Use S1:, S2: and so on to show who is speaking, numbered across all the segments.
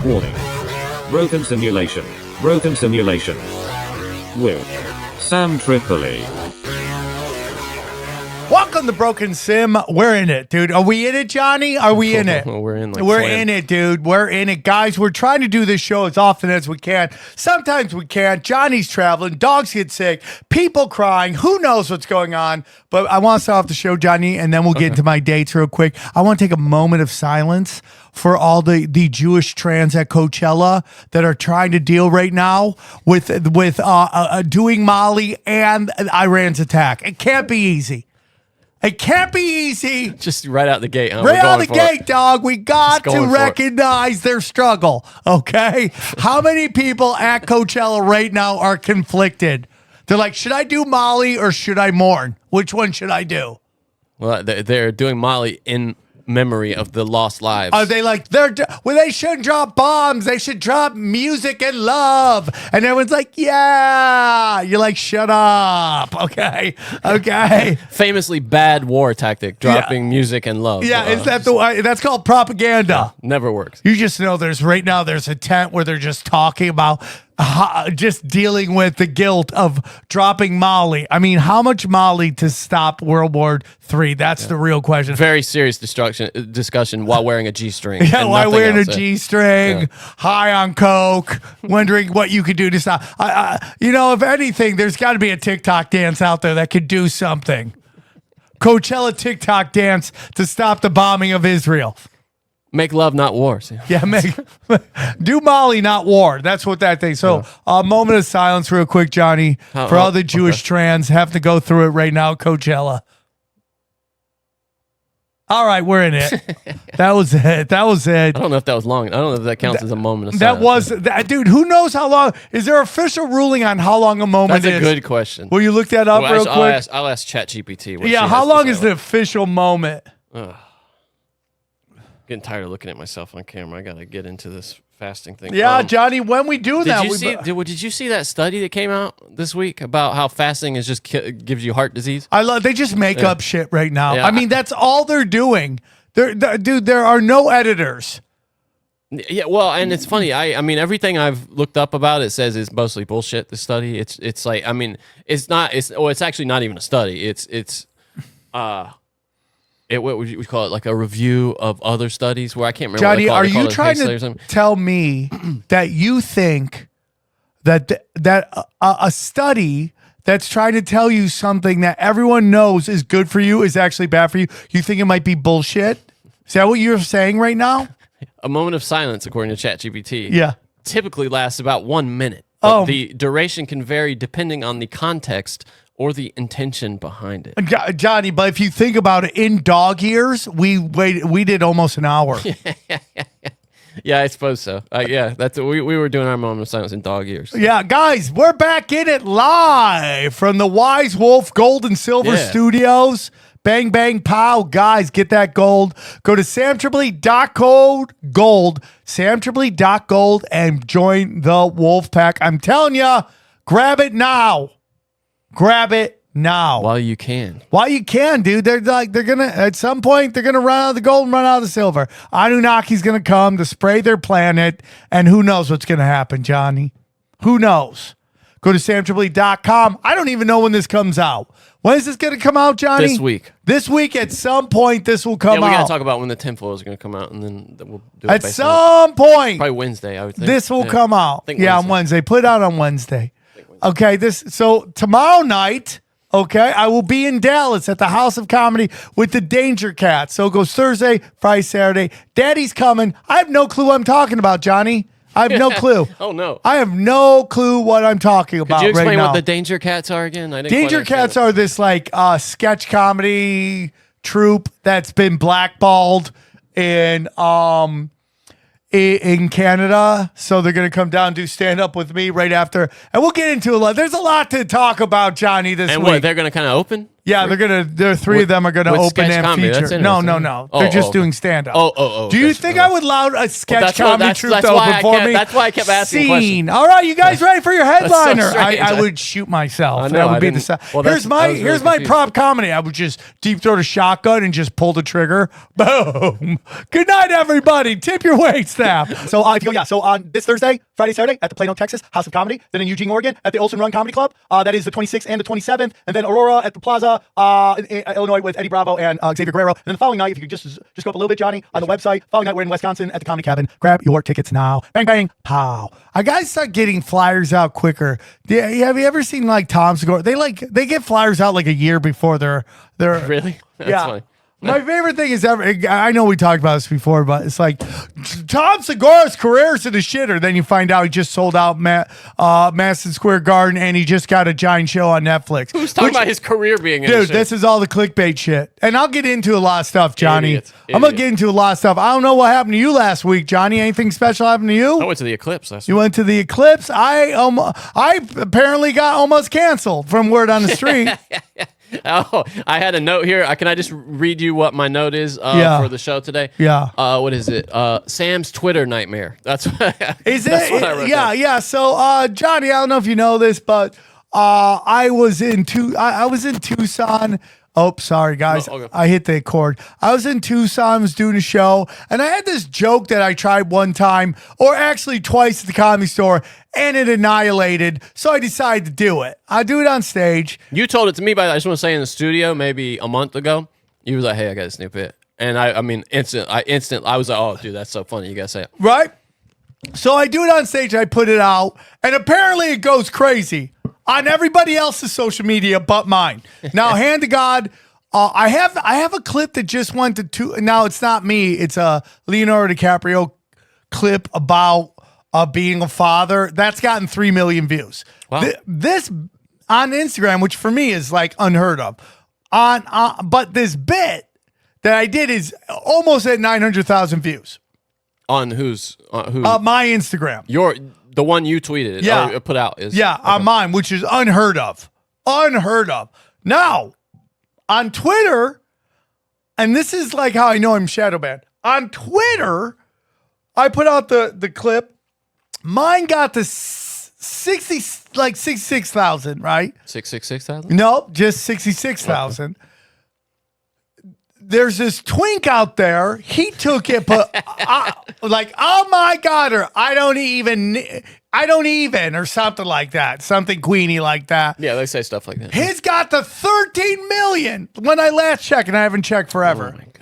S1: Warning. Broken simulation. Broken simulation. With Sam Tripoli.
S2: Welcome to Broken Sim. We're in it, dude. Are we in it, Johnny? Are we in it?
S3: We're in.
S2: We're in it, dude. We're in it. Guys, we're trying to do this show as often as we can. Sometimes we can't. Johnny's traveling. Dogs get sick. People crying. Who knows what's going on? But I want to start off the show, Johnny, and then we'll get into my dates real quick. I want to take a moment of silence for all the Jewish trans at Coachella that are trying to deal right now with doing Molly and Iran's attack. It can't be easy. It can't be easy.
S3: Just right out the gate. Huh?
S2: Right out the gate, dog. We got to recognize their struggle, okay? How many people at Coachella right now are conflicted? They're like, should I do Molly or should I mourn? Which one should I do?
S3: Well, they're doing Molly in memory of the lost lives.
S2: Are they like, they shouldn't drop bombs. They should drop music and love. And everyone's like, yeah. You're like, shut up. Okay.
S3: Famously bad war tactic, dropping music and love.
S2: Yeah, is that that's called propaganda.
S3: Never works.
S2: You just know there's a tent where they're just talking about just dealing with the guilt of dropping Molly. I mean, how much Molly to stop World War III? That's the real question.
S3: Very serious discussion while wearing a G-string.
S2: Yeah, while wearing a G-string, high on coke, wondering what you could do to stop. If anything, there's got to be a TikTok dance out there that could do something. Coachella TikTok dance to stop the bombing of Israel.
S3: Make love, not war.
S2: Yeah, do Molly, not war. That's what that thing. So, a moment of silence, real quick, Johnny, for all the Jewish trans have to go through it right now. Coachella. All right, we're in it. That was it.
S3: I don't know if that was long. I don't know if that counts as a moment of silence.
S2: Dude. Who knows how long? Is there official ruling on how long a moment is?
S3: That's a good question.
S2: Will you look that up real quick?
S3: I'll ask ChatGPT.
S2: Yeah, how long is the official moment?
S3: Getting tired of looking at myself on camera. I gotta get into this fasting thing.
S2: Yeah, Johnny. When we do that,
S3: did you see that study that came out this week about how fasting is just gives you heart disease?
S2: They just make up shit right now. Yeah. I mean, that's all they're doing. Dude, there are no editors.
S3: Yeah, well, and it's funny. I mean, everything I've looked up about it says it's mostly bullshit. The study. It's like, I mean, it's not. It's actually not even a study. What would you call it? Like a review of other studies where I can't remember.
S2: Johnny, are you trying to tell me that you think that a study that's trying to tell you something that everyone knows is good for you is actually bad for you? You think it might be bullshit? Is that what you're saying right now?
S3: A moment of silence, according to ChatGPT,
S2: typically
S3: lasts about 1 minute. But the duration can vary depending on the context or the intention behind it.
S2: Johnny, but if you think about it, in dog years, we did almost an hour.
S3: Yeah, I suppose so. That's we were doing our moment of silence in dog years. So.
S2: Yeah, guys, we're back in it live from the Wise Wolf Gold and Silver Studios. Bang, bang, pow. Guys, get that gold. Go to samtripoli.gold, and join the Wolf Pack. I'm telling you, grab it now. Grab it now.
S3: While you can,
S2: dude. They're gonna, at some point, they're gonna run out of the gold and run out of the silver. Anunnaki's gonna come to spray their planet, and who knows what's gonna happen, Johnny? Who knows? Go to samtripoli.com. I don't even know when this comes out. When is this gonna come out, Johnny?
S3: This week.
S2: This week, at some point, this will come out.
S3: Yeah, we gotta talk about when the tinfoil is gonna come out, and then we'll do it
S2: at some point.
S3: Probably Wednesday, I would think.
S2: This will come out. On Wednesday. Put it out on Wednesday. Okay, so tomorrow night, I will be in Dallas at the House of Comedy with the Danger Cats. So it goes Thursday, Friday, Saturday. Daddy's coming. I have no clue what I'm talking about, Johnny. I have no clue.
S3: Oh, no.
S2: I have no clue what I'm talking about right now.
S3: Could you explain what the Danger Cats are again?
S2: Danger Cats are this sketch comedy troupe that's been blackballed in Canada, so they're going to come down and do stand-up with me right after, and we'll get into a lot. There's a lot to talk about, Johnny, this week.
S3: And what, they're going to kind of open?
S2: Yeah, they're three of them are gonna
S3: with
S2: open
S3: sketch
S2: and
S3: comedy.
S2: feature.
S3: That's
S2: No.
S3: interesting.
S2: They're
S3: Oh,
S2: just
S3: okay.
S2: doing stand up.
S3: Oh.
S2: Do you
S3: that's-
S2: think
S3: okay.
S2: I would allow a sketch comedy troupe
S3: that's
S2: to
S3: why
S2: open for me?
S3: That's why I kept asking
S2: Scene.
S3: questions.
S2: All right, you guys ready for your headliner?
S3: strange.
S2: I would shoot myself.
S3: I know,
S2: That would
S3: I
S2: be the
S3: didn't-
S2: sound.
S3: well,
S2: Here's
S3: I was really
S2: here's my
S3: confused.
S2: prop comedy. I would just deep throat a shotgun and just pull the trigger. Boom. Good night, everybody. Tip your wait staff. So on this Thursday, Friday, Saturday at the Plano, Texas House of Comedy. Then in Eugene, Oregon at the Olson Run Comedy Club. That is the 26th and the 27th. And then Aurora at the Plaza, in Illinois with Eddie Bravo and Xavier Guerrero. And then the following night, if you could just go up a little bit, Johnny, on the website. Following night, we're in Wisconsin at the Comedy Cabin. Grab your tickets now. Bang, bang, pow. I gotta start getting flyers out quicker. Yeah, have you ever seen like Tom Segura? They get flyers out like a year before they're
S3: Really? That's
S2: yeah.
S3: funny.
S2: My favorite thing is ever. I know we talked about this before, but it's like Tom Segura's career's in the shitter. Then you find out he just sold out Madison Square Garden and he just got a giant show on Netflix.
S3: Who's talking about his career being in
S2: Dude,
S3: the shit?
S2: this is all the clickbait shit. And I'll get into a lot of stuff, Johnny.
S3: Idiots.
S2: I'm going to get into a lot of stuff. I don't know what happened to you last week, Johnny. Anything special happened to you?
S3: I went to the eclipse last
S2: You went to the eclipse. I apparently got almost canceled from word on the street.
S3: Oh, I had a note here. Can I just read you what my note is
S2: Yeah.
S3: for the show today?
S2: Yeah.
S3: What is it? Sam's Twitter nightmare. That's
S2: Is
S3: that's
S2: it?
S3: what I wrote
S2: Yeah,
S3: down.
S2: yeah. So, Johnny, I don't know if you know this, but I was in Tucson. Oh, sorry, guys.
S3: Oh, okay.
S2: I hit the chord. I was in Tucson, was doing a show, and I had this joke that I tried one time, or actually twice at the Comedy Store, and it annihilated. So I decided to do it. I do it on stage.
S3: You told it to me, but I just want to say in the studio maybe a month ago. You was like, "Hey, I got this new bit," and I mean, I was like, "Oh, dude, that's so funny." You gotta say it.
S2: Right? So I do it on stage, I put it out, and apparently it goes crazy on everybody else's social media but mine. Now, hand to God, I have a clip that just went to two. Now, it's not me. It's a Leonardo DiCaprio clip about being a father. That's gotten 3 million views.
S3: Wow.
S2: This on Instagram, which for me is like unheard of. But this bit that I did is almost at 900,000 views.
S3: On who's who?
S2: My Instagram.
S3: The one you tweeted,
S2: Yeah.
S3: or put out is
S2: On mine, which is unheard of. Unheard of. Now, on Twitter, and this is like how I know I'm shadow banned. On Twitter, I put out the clip. Mine got to 66,000, right?
S3: 666,000.
S2: Nope, just 66,000. There's this twink out there. He took it, but like, oh my God, or I don't even, or something like that. Something queenie like that.
S3: Yeah, they say stuff like that.
S2: His got the 13 million when I last checked, and I haven't checked forever.
S3: Oh my God.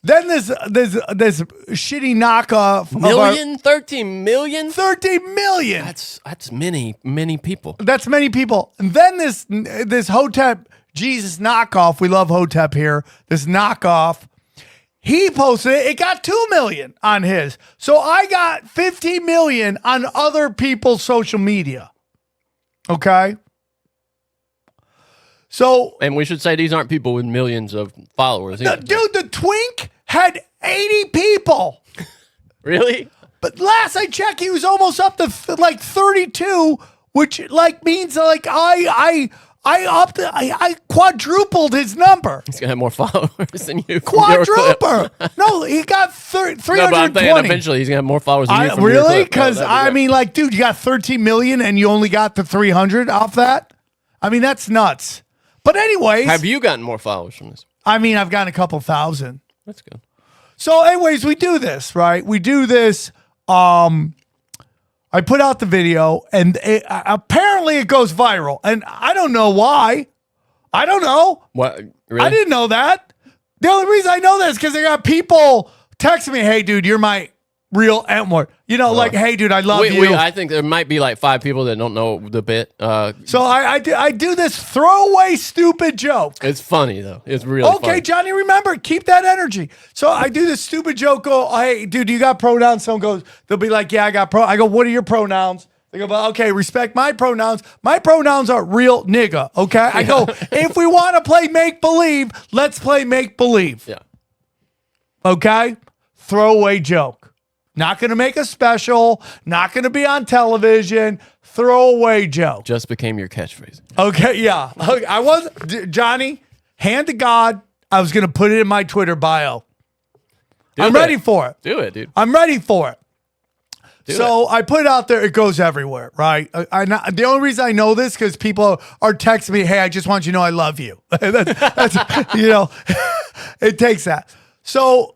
S2: Then there's shitty knockoff.
S3: Million, 13 million.
S2: 13 million.
S3: That's many people.
S2: That's many people. And then this Hotep Jesus knockoff. We love Hotep here. This knockoff. He posted it. It got 2 million on his. So I got 15 million on other people's social media. Okay. So,
S3: And we should say these aren't people with millions of followers. either.
S2: dude, the twink had 80 people.
S3: Really?
S2: But last I checked, he was almost up to like 32, which like means like I quadrupled his number.
S3: He's gonna have more followers than you. from your clip.
S2: Quadruple. No, he got 320.
S3: No, but I'm thinking eventually he's gonna have more followers than you. From your
S2: Really?
S3: clip.
S2: Because
S3: No, that'd be
S2: I
S3: great.
S2: mean, like, dude, you got 13 million and you only got the 300 off that. I mean, that's nuts. But anyways,
S3: have you gotten more followers from this?
S2: I mean, I've gotten a couple thousand.
S3: That's good.
S2: So, anyways, we do this, right? We do this. I put out the video, and apparently it goes viral, and I don't know why. I don't know.
S3: What? Really?
S2: I didn't know that. The only reason I know that is because I got people texting me, "Hey, dude, you're my real N-word." You know, like, "Hey, dude, I love you."
S3: I think there might be like 5 people that don't know the bit.
S2: So I do this throwaway stupid joke.
S3: It's funny though. It's really
S2: Okay,
S3: funny.
S2: Johnny, remember, keep that energy. So I do this stupid joke. Go, "Hey, dude, you got pronouns?" Someone goes, they'll be like, "Yeah, I got I go, "What are your pronouns?" They go, "Well, okay, respect my pronouns. My pronouns are real nigga." Okay, I go, "If we want to play make believe, let's play make believe."
S3: Yeah.
S2: Okay, throwaway joke. Not going to make a special. Not going to be on television. Throwaway Joe.
S3: Just became your catchphrase.
S2: Okay, yeah. I was, Johnny, hand to God, I was going to put it in my Twitter bio. I'm ready for it.
S3: Do it, dude.
S2: I'm ready for it. I put it out there. It goes everywhere, right? The only reason I know this because people are texting me, hey, I just want you to know I love you. that's it takes that. So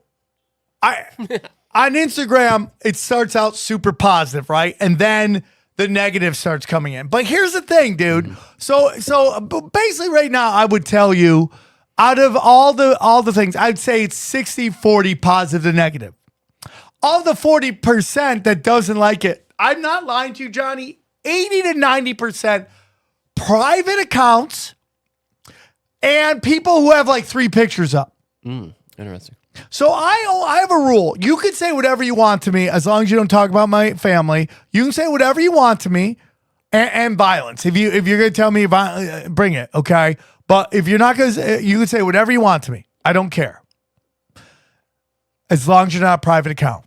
S2: on Instagram, it starts out super positive, right? And then the negative starts coming in. But here's the thing, dude. So basically right now, I would tell you out of all the things, I'd say it's 60-40 positive to negative. Of the 40% that doesn't like it, I'm not lying to you, Johnny, 80 to 90% private accounts and people who have like 3 pictures up.
S3: Interesting.
S2: So I have a rule. You can say whatever you want to me as long as you don't talk about my family. You can say whatever you want to me and violence. If you're going to tell me, bring it, okay? But if you're not going to, you can say whatever you want to me. I don't care. As long as you're not a private account.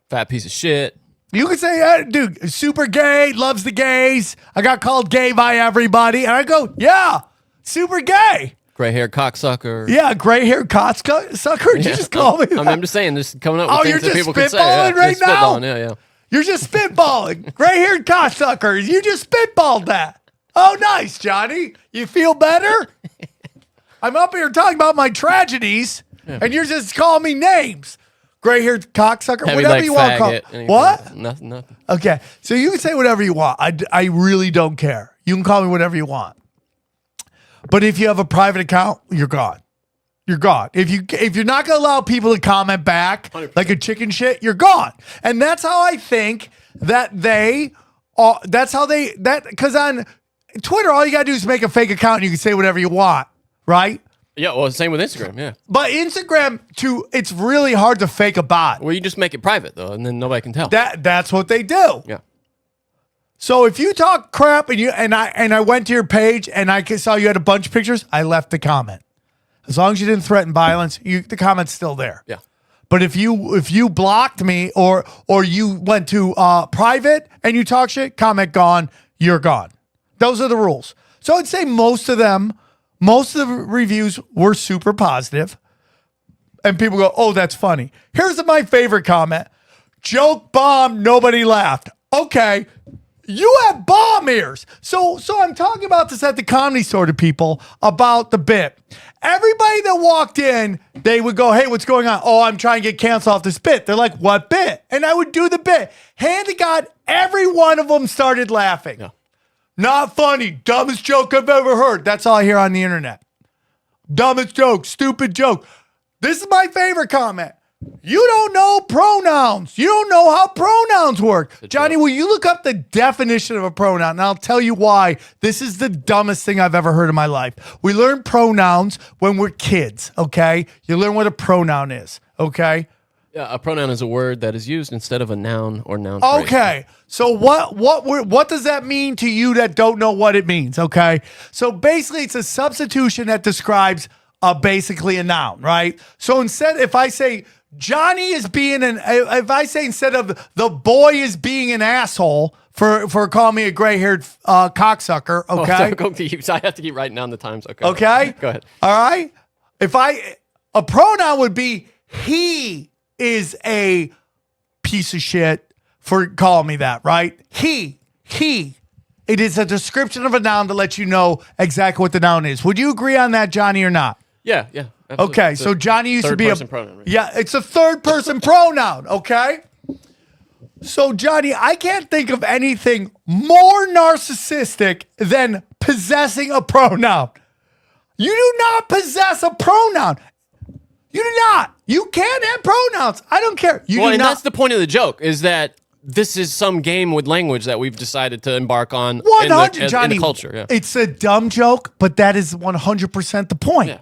S3: Fat piece of shit.
S2: You can say, dude, super gay, loves the gays. I got called gay by everybody. And I go, yeah, super gay.
S3: Gray hair cocksucker.
S2: Yeah, gray hair cocksucker. Did you just call me that?
S3: I'm just saying, just coming up with things that people could say.
S2: Spitballing right now?
S3: Yeah.
S2: You're just spitballing. Gray haired cocksuckers. You just spitballed that. Oh, nice, Johnny. You feel better? I'm up here talking about my tragedies, and you're just calling me names. Gray-haired cocksucker,
S3: Heavy
S2: whatever
S3: like
S2: you want to call it. What?
S3: Nothing.
S2: Okay, so you can say whatever you want. I really don't care. You can call me whatever you want. But if you have a private account, you're gone. You're gone. If you're not going to allow people to comment back 100%. Like a chicken shit, you're gone. And that's how I think that because on Twitter, all you got to do is make a fake account and you can say whatever you want, right?
S3: Yeah, well, same with Instagram, yeah.
S2: But Instagram, it's really hard to fake a bot.
S3: Well, you just make it private, though, and then nobody can tell.
S2: That's what they do.
S3: Yeah. So
S2: if you talk crap and I went to your page and I saw you had a bunch of pictures, I left the comment. As long as you didn't threaten violence, the comment's still there.
S3: Yeah.
S2: But if you blocked me or you went to private and you talk shit, comment gone, you're gone. Those are the rules. So I'd say most of the reviews were super positive. And people go, oh, that's funny. Here's my favorite comment. Joke bomb, nobody laughed. Okay, you have bomb ears. So I'm talking about this at the Comedy Store to people about the bit. Everybody that walked in, they would go, hey, what's going on? Oh, I'm trying to get canceled off this bit. They're like, what bit? And I would do the bit. Hand to God, every one of them started laughing. Yeah. Not funny. Dumbest joke I've ever heard. That's all I hear on the internet. Dumbest joke. Stupid joke. This is my favorite comment. You don't know pronouns. You don't know how pronouns work. Johnny, will you look up the definition of a pronoun? And I'll tell you why. This is the dumbest thing I've ever heard in my life. We learn pronouns when we're kids, okay? You learn what a pronoun is, okay?
S3: Yeah, a pronoun is a word that is used instead of a noun or noun phrase.
S2: Okay, so what does that mean to you that don't know what it means, okay? So basically, it's a substitution that describes basically a noun, right? So instead, if I say Johnny is being if I say instead of the boy is being an asshole for calling me a gray-haired cocksucker, okay?
S3: So I have to keep writing down the times, okay?
S2: Okay?
S3: Go ahead.
S2: All right? A pronoun would be he is a piece of shit for calling me that, right? He. It is a description of a noun to let you know exactly what the noun is. Would you agree on that, Johnny, or not?
S3: Yeah. Absolutely.
S2: Okay, so Johnny used to be a
S3: pronoun, right?
S2: Yeah, it's a third person pronoun, okay? So Johnny, I can't think of anything more narcissistic than possessing a pronoun. You do not possess a pronoun. You do not. You can't have pronouns. I don't care.
S3: That's the point of the joke, is that this is some game with language that we've decided to embark on
S2: 100, Johnny,
S3: in the culture. Yeah.
S2: It's a dumb joke, but that is 100% the point.
S3: Yeah.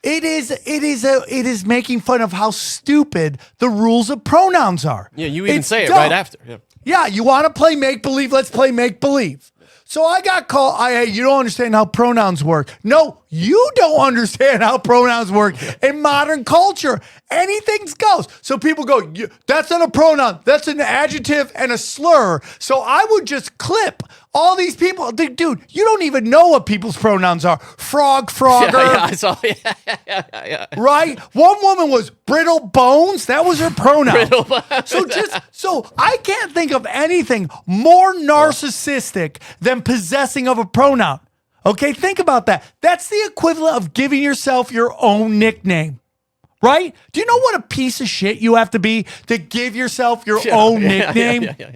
S2: It is making fun of how stupid the rules of pronouns are.
S3: Yeah, you even say it right after.
S2: Yeah, you want to play make-believe? Let's play make-believe. So I got called, you don't understand how pronouns work. No, you don't understand how pronouns work in modern culture. Anything goes. So people go, that's not a pronoun. That's an adjective and a slur. So I would just clip all these people. Dude, you don't even know what people's pronouns are. Frog, frogger.
S3: Yeah, I saw. Yeah.
S2: Right? One woman was brittle bones. That was her pronoun.
S3: Brittle bones.
S2: So I can't think of anything more narcissistic than possessing of a pronoun. Okay, think about that. That's the equivalent of giving yourself your own nickname. Right? Do you know what a piece of shit you have to be to give yourself your own nickname?
S3: Yeah.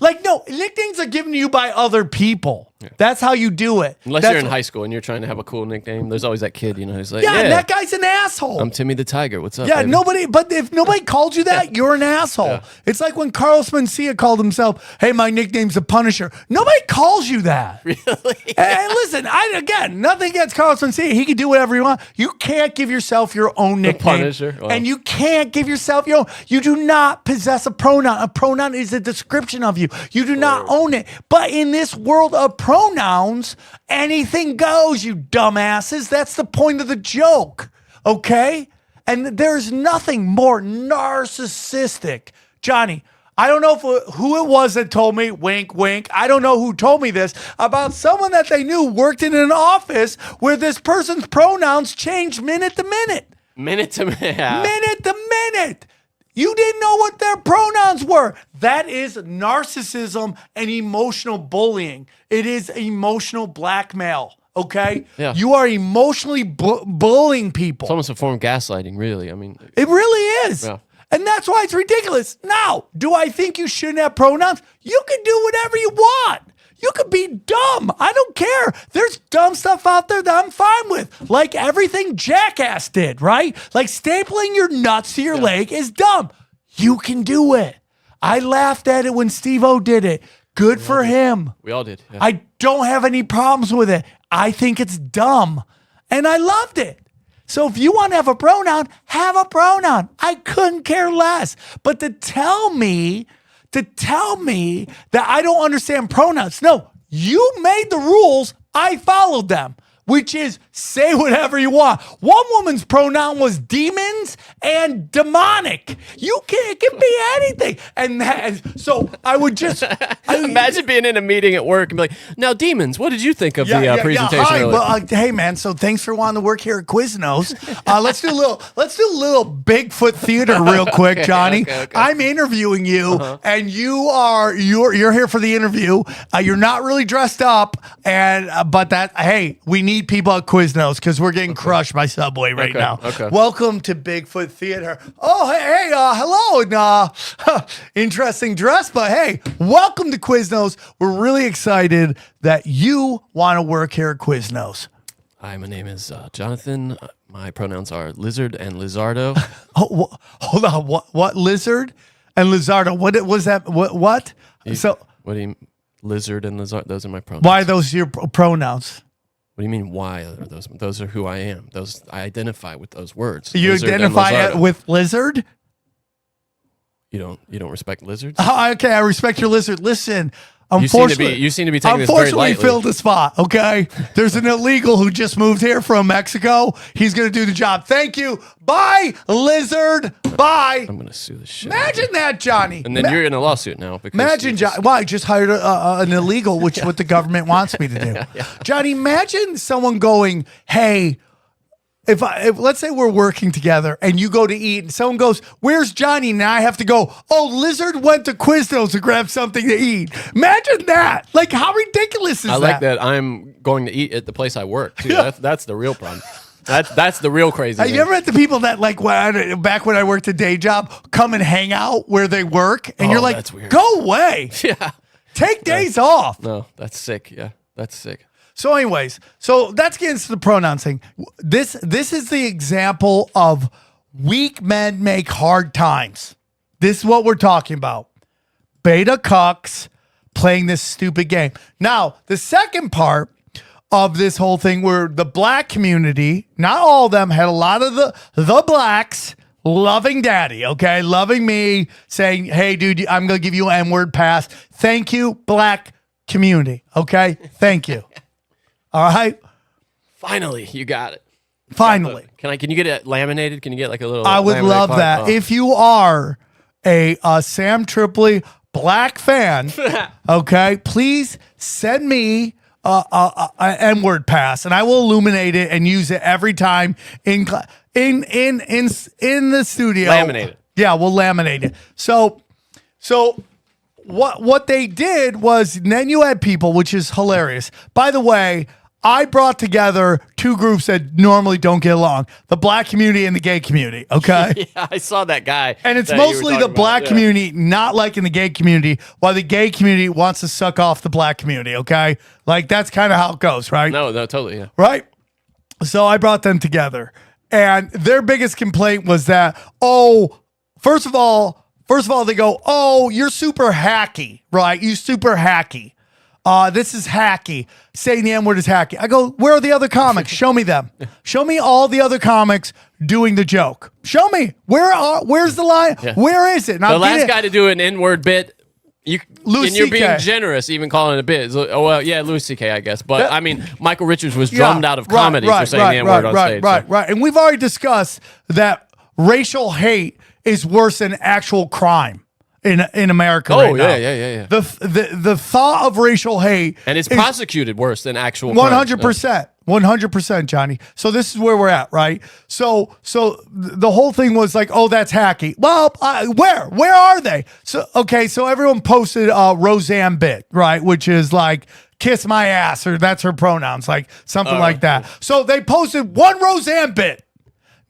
S2: Like, no, nicknames are given to you by other people. Yeah. That's how you do it.
S3: Unless you're in high school and you're trying to have a cool nickname. There's always that kid, who's like,
S2: yeah, that guy's an asshole.
S3: I'm Timmy the Tiger. What's up?
S2: Yeah,
S3: baby?
S2: but if nobody called you that, you're an asshole. Yeah. It's like when Carlos Mencia called himself, hey, my nickname's the Punisher. Nobody calls you that.
S3: Really?
S2: Hey, listen, nothing against Carlos Mencia. He can do whatever you want. You can't give yourself your own nickname.
S3: The Punisher. Wow.
S2: And you can't give yourself your own. You do not possess a pronoun. A pronoun is a description of you. You do not own it. But in this world of pronouns, anything goes, you dumbasses. That's the point of the joke, okay? And there's nothing more narcissistic. Johnny, I don't know who it was that told me, wink, wink. I don't know who told me this, about someone that they knew worked in an office where this person's pronouns changed minute to minute.
S3: Minute to minute.
S2: Minute to minute. You didn't know what their pronouns were. That is narcissism and emotional bullying. It is emotional blackmail, okay?
S3: Yeah.
S2: You are emotionally bullying people.
S3: It's almost a form of gaslighting, really. I mean,
S2: it really is.
S3: Yeah.
S2: And that's why it's ridiculous. Now, do I think you shouldn't have pronouns? You can do whatever you want. You could be dumb. I don't care. There's dumb stuff out there that I'm fine with. Like everything Jackass did, right? Like stapling your nuts to your leg is dumb. You can do it. I laughed at it when Steve-O did it. Good for him.
S3: We all did. Yeah.
S2: I don't have any problems with it. I think it's dumb. And I loved it. So if you want to have a pronoun, have a pronoun. I couldn't care less. But to tell me that I don't understand pronouns. No, you made the rules. I followed them, which is say whatever you want. One woman's pronoun was demons and demonic. It can be anything. And so I would just
S3: imagine being in a meeting at work and be like, now demons, what did you think of the presentation?
S2: Hi, well, hey man, so thanks for wanting to work here at Quiznos. Let's do a little Bigfoot theater real quick, Johnny. Okay. I'm interviewing you, and you're here for the interview. You're not really dressed up, but hey, we need people at Quiznos because we're getting crushed by Subway right now.
S3: Okay.
S2: Welcome to Bigfoot Theater. Oh, hey, hello, and interesting dress, but hey, welcome to Quiznos. We're really excited that you want to work here at Quiznos.
S3: Hi, my name is Jonathan. My pronouns are lizard and lizardo.
S2: Hold on, what lizard and lizardo? What was that? What?
S3: What do you lizard and lizard? Those are my pronouns.
S2: Why are those your pronouns?
S3: What do you mean? Why are those? Those are who I am. I identify with those words.
S2: You identify with lizard?
S3: You don't respect lizards?
S2: Okay, I respect your lizard. Listen,
S3: you seem to be taking this very lightly.
S2: Unfortunately, filled the spot. Okay, there's an illegal who just moved here from Mexico. He's gonna do the job. Thank you. Bye, lizard. Bye.
S3: I'm gonna sue the shit.
S2: Imagine that, Johnny.
S3: And then you're in a lawsuit now.
S2: Imagine, Johnny. Well, I just hired an illegal, which is what the government wants me to do.
S3: Yeah.
S2: Johnny, imagine someone going, "Hey." If let's say we're working together and you go to eat and someone goes, "Where's Johnny?" And I have to go, "Oh, Lizard went to Quiznos to grab something to eat." Imagine that. Like, how ridiculous is that?
S3: I like that I'm going to eat at the place I work too. That's the real problem. That's the real crazy thing.
S2: You ever met the people that like back when I worked a day job come and hang out where they work and you're like,
S3: that's weird.
S2: Go away.
S3: Yeah.
S2: Take days off.
S3: No, that's sick. Yeah, that's sick.
S2: So anyways, let's get into the pronouns thing. This is the example of weak men make hard times. This is what we're talking about. Beta cucks playing this stupid game. Now, the second part of this whole thing where the black community, not all of them, had a lot of the blacks loving daddy, okay? Loving me, saying, "Hey, dude, I'm going to give you an N-word pass. Thank you, black community, okay? Thank you." All right.
S3: Finally, you got it.
S2: Finally.
S3: Can you get it laminated? Can you get like a little?
S2: I would
S3: laminated
S2: love
S3: card?
S2: that.
S3: Oh.
S2: If you are a Sam Tripoli black fan, okay, please send me a N-word pass, and I will illuminate it and use it every time in the studio.
S3: Laminate it.
S2: Yeah, we'll laminate it. So what they did was then you had people, which is hilarious. By the way, I brought together two groups that normally don't get along: the black community and the gay community. Okay.
S3: Yeah, I saw that guy.
S2: And it's
S3: that you were
S2: mostly
S3: talking
S2: the black
S3: about.
S2: community not liking the gay community, while the gay community wants to suck off the black community. Okay. Like that's kind of how it goes, right?
S3: No, totally. Yeah.
S2: Right. So I brought them together, and their biggest complaint was that, first of all, they go, "Oh, you're super hacky, right? You super hacky. This is hacky. Saying the N-word is hacky." I go, "Where are the other comics? Show me them. Show me all the other comics doing the joke. Show me. Where's the line?
S3: Yeah.
S2: Where is it?" And
S3: The
S2: I'll get
S3: last
S2: it.
S3: guy to do an N-word bit,
S2: Louis
S3: and you're being
S2: CK.
S3: generous, even calling it a bit. Oh well, yeah, Louis C.K. I guess, but
S2: That-
S3: I mean, Michael Richards was drummed out of
S2: right,
S3: comedy
S2: right,
S3: for saying
S2: right,
S3: the N-word on
S2: right,
S3: stage.
S2: Right,
S3: so.
S2: right. And we've already discussed that racial hate is worse than actual crime in America
S3: Oh
S2: right now.
S3: yeah.
S2: The thought of racial hate
S3: And it's
S2: is
S3: prosecuted worse than actual.
S2: 100%. 100%, Johnny. So this is where we're at, right? So the whole thing was like, "Oh, that's hacky." Well, where are they? So everyone posted a Roseanne bit, right? Which is like, "Kiss my ass," or that's her pronouns, like something like that. So they posted one Roseanne bit.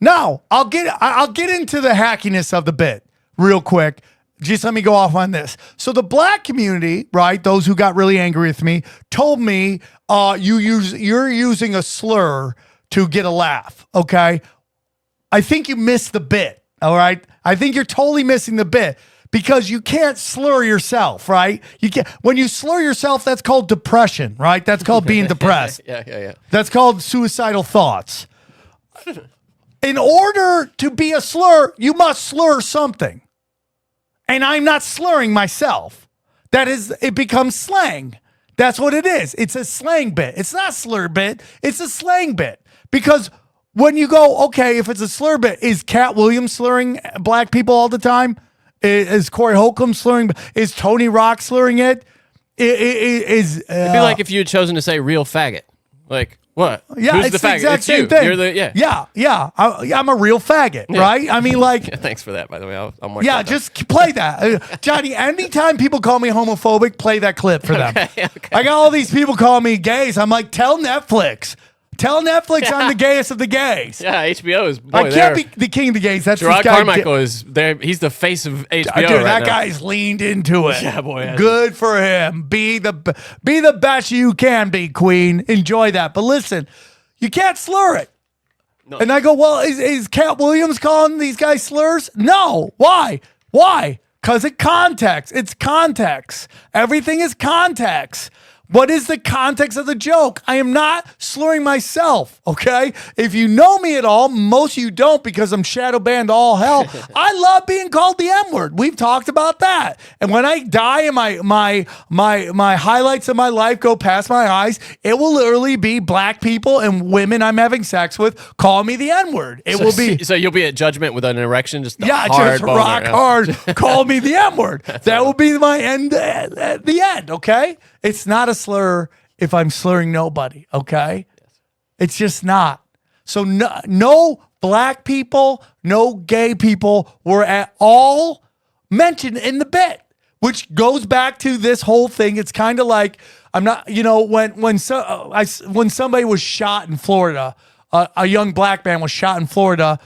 S2: Now, I'll get into the hackiness of the bit real quick. Just let me go off on this. So the black community, right, those who got really angry with me, told me you're using a slur to get a laugh, okay? I think you missed the bit, all right? I think you're totally missing the bit because you can't slur yourself, right? You can't. When you slur yourself, that's called depression, right? That's called being depressed.
S3: Yeah.
S2: That's called suicidal thoughts. In order to be a slur, you must slur something. And I'm not slurring myself. It becomes slang. That's what it is. It's a slang bit. It's not a slur bit. It's a slang bit. Because when you go, okay, if it's a slur bit, is Cat Williams slurring black people all the time? Is Corey Holcomb slurring? Is Tony Rock slurring it? It'd
S3: be like if you had chosen to say "real faggot." Like what?
S2: Yeah,
S3: Who's
S2: it's
S3: the
S2: the
S3: faggot?
S2: exact
S3: It's
S2: same
S3: you.
S2: thing.
S3: You're the
S2: Yeah. I'm a real faggot, right? I mean, like,
S3: Yeah, thanks for that, by the way. I'm
S2: yeah, just play that. Johnny, anytime people call me homophobic, play that clip for them.
S3: Okay.
S2: I got all these people calling me gays. I'm like, tell Netflix. Tell Netflix I'm the gayest of the gays.
S3: Yeah, HBO is. Boy,
S2: I can't be the king of the gays. That's
S3: Gerard
S2: this guy.
S3: Carmichael is there. He's the face of HBO.
S2: Dude,
S3: right
S2: that
S3: now.
S2: guy's leaned into it.
S3: Yeah, boy.
S2: Good for him. Be the best you can be, Queen. Enjoy that. But listen, you can't slur it.
S3: No.
S2: And I go, well, is Cat Williams calling these guys slurs? No. Why? Because of context. It's context. Everything is context. What is the context of the joke? I am not slurring myself, okay? If you know me at all, most of you don't because I'm shadow banned all hell. I love being called the M-word. We've talked about that. And when I die and my highlights of my life go past my eyes, it will literally be black people and women I'm having sex with call me the N-word. It will be.
S3: So you'll be at judgment with an erection, just
S2: Yeah,
S3: hard
S2: just
S3: boner,
S2: rock
S3: yeah.
S2: hard. Call me the M-word. That will be my end at the end, okay? It's not a slur if I'm slurring nobody, okay? It's just not. So no black people, no gay people were at all mentioned in the bit, which goes back to this whole thing. It's kind of like, I'm not, when somebody was shot in Florida, a young black man was shot in Florida,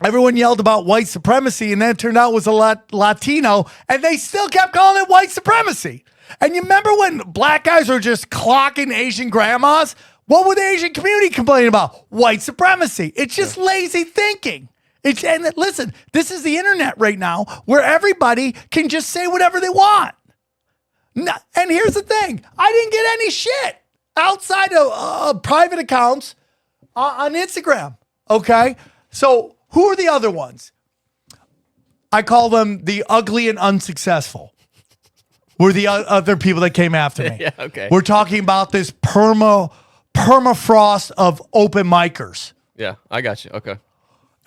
S2: everyone yelled about white supremacy, and then it turned out it was a Latino, and they still kept calling it white supremacy. And you remember when black guys were just clocking Asian grandmas? What would the Asian community complain about? White supremacy. It's just lazy thinking. And listen, this is the internet right now where everybody can just say whatever they want. And here's the thing. I didn't get any shit outside of private accounts on Instagram. Okay? So who are the other ones? I call them the ugly and unsuccessful. Were the other people that came after me.
S3: Yeah, okay.
S2: We're talking about this perma permafrost of open micers.
S3: Yeah, I got you. Okay.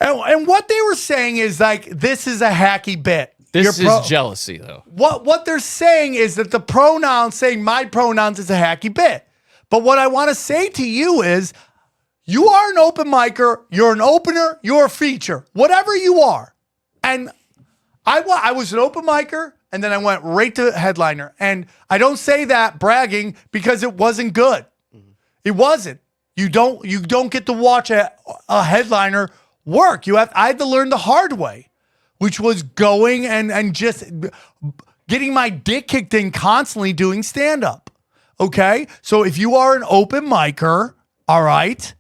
S2: And what they were saying is like, this is a hacky bit.
S3: This is jealousy, though.
S2: What they're saying is that the pronoun saying my pronouns is a hacky bit. But what I want to say to you is, you are an open micer, you're an opener, you're a feature, whatever you are. And I was an open micer, and then I went right to headliner. And I don't say that bragging because it wasn't good. It wasn't. You don't get to watch a headliner work. I had to learn the hard way, which was going and just getting my dick kicked in constantly doing stand-up. Okay? So if you are an open micer, all right?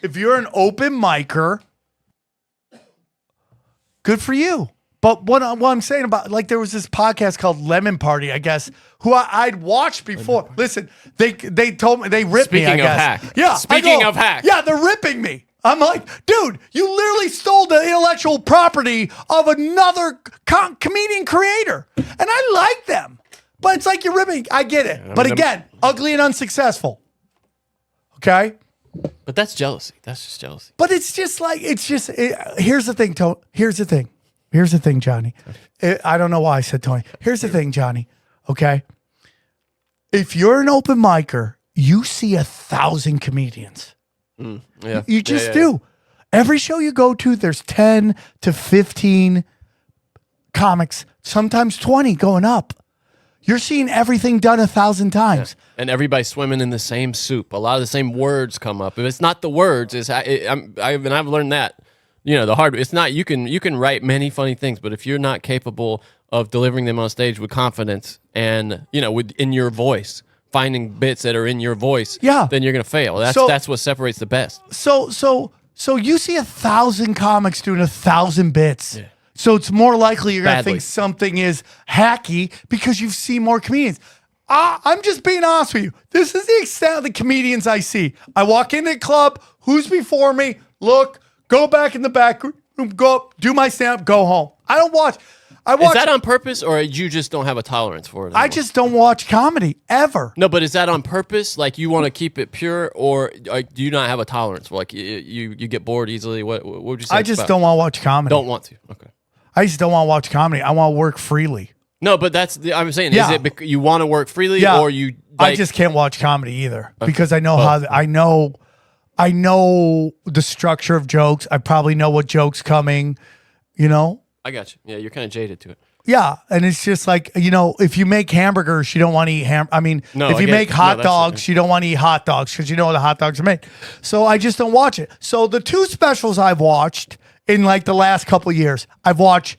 S2: If you're an open micer, good for you. But what I'm saying about, like, there was this podcast called Lemon Party, I guess, who I'd watched before. Listen, they told me, they ripped me, I guess.
S3: Hack.
S2: Yeah.
S3: Speaking of hack.
S2: Yeah, they're ripping me. I'm like, dude, you literally stole the intellectual property of another comedian creator. And I like them. But it's like you're ripping. I get it. But again, ugly and unsuccessful. Okay?
S3: But that's jealousy. That's just jealousy.
S2: But it's just like, here's the thing, Tony. Here's the thing, Johnny. I don't know why I said Tony. Here's the thing, Johnny. Okay? If you're an open micer, you see 1,000 comedians.
S3: Yeah.
S2: You just do. Every show you go to, there's 10 to 15 comics, sometimes 20 going up. You're seeing everything done 1,000 times.
S3: Yeah. And everybody's swimming in the same soup. A lot of the same words come up. If it's not the words, I've learned that. The hard. It's not. You can write many funny things, but if you're not capable of delivering them on stage with confidence and in your voice, finding bits that are in your voice, then you're gonna fail. That's what separates the best.
S2: So you see 1,000 comics doing 1,000 bits. Yeah. So it's more likely you're gonna think something is hacky because you've seen more comedians. I'm just being honest with you. This is the extent of the comedians I see. I walk into a club. Who's before me? Look. Go back in the back room, go up, do my stand-up, go home. I watch.
S3: Is that on purpose, or you just don't have a tolerance for it anymore?
S2: I just don't watch comedy, ever.
S3: No, but is that on purpose? Like, you want to keep it pure, or do you not have a tolerance? Like, you get bored easily? What would you say?
S2: I just don't want to watch comedy.
S3: Don't want to. Okay.
S2: I just don't want to watch comedy. I want to work freely.
S3: No, but I'm saying, is it because you want to work freely, or you...
S2: I just can't watch comedy either, because I know I know the structure of jokes. I probably know what joke's coming,
S3: I got you. Yeah, you're kind of jaded to it.
S2: Yeah, and it's just like, if you make hamburgers, you don't want to eat if you make hot dogs, you don't want to eat hot dogs because you know the hot dogs are made. So I just don't watch it. So the 2 specials I've watched in like the last couple of years, I've watched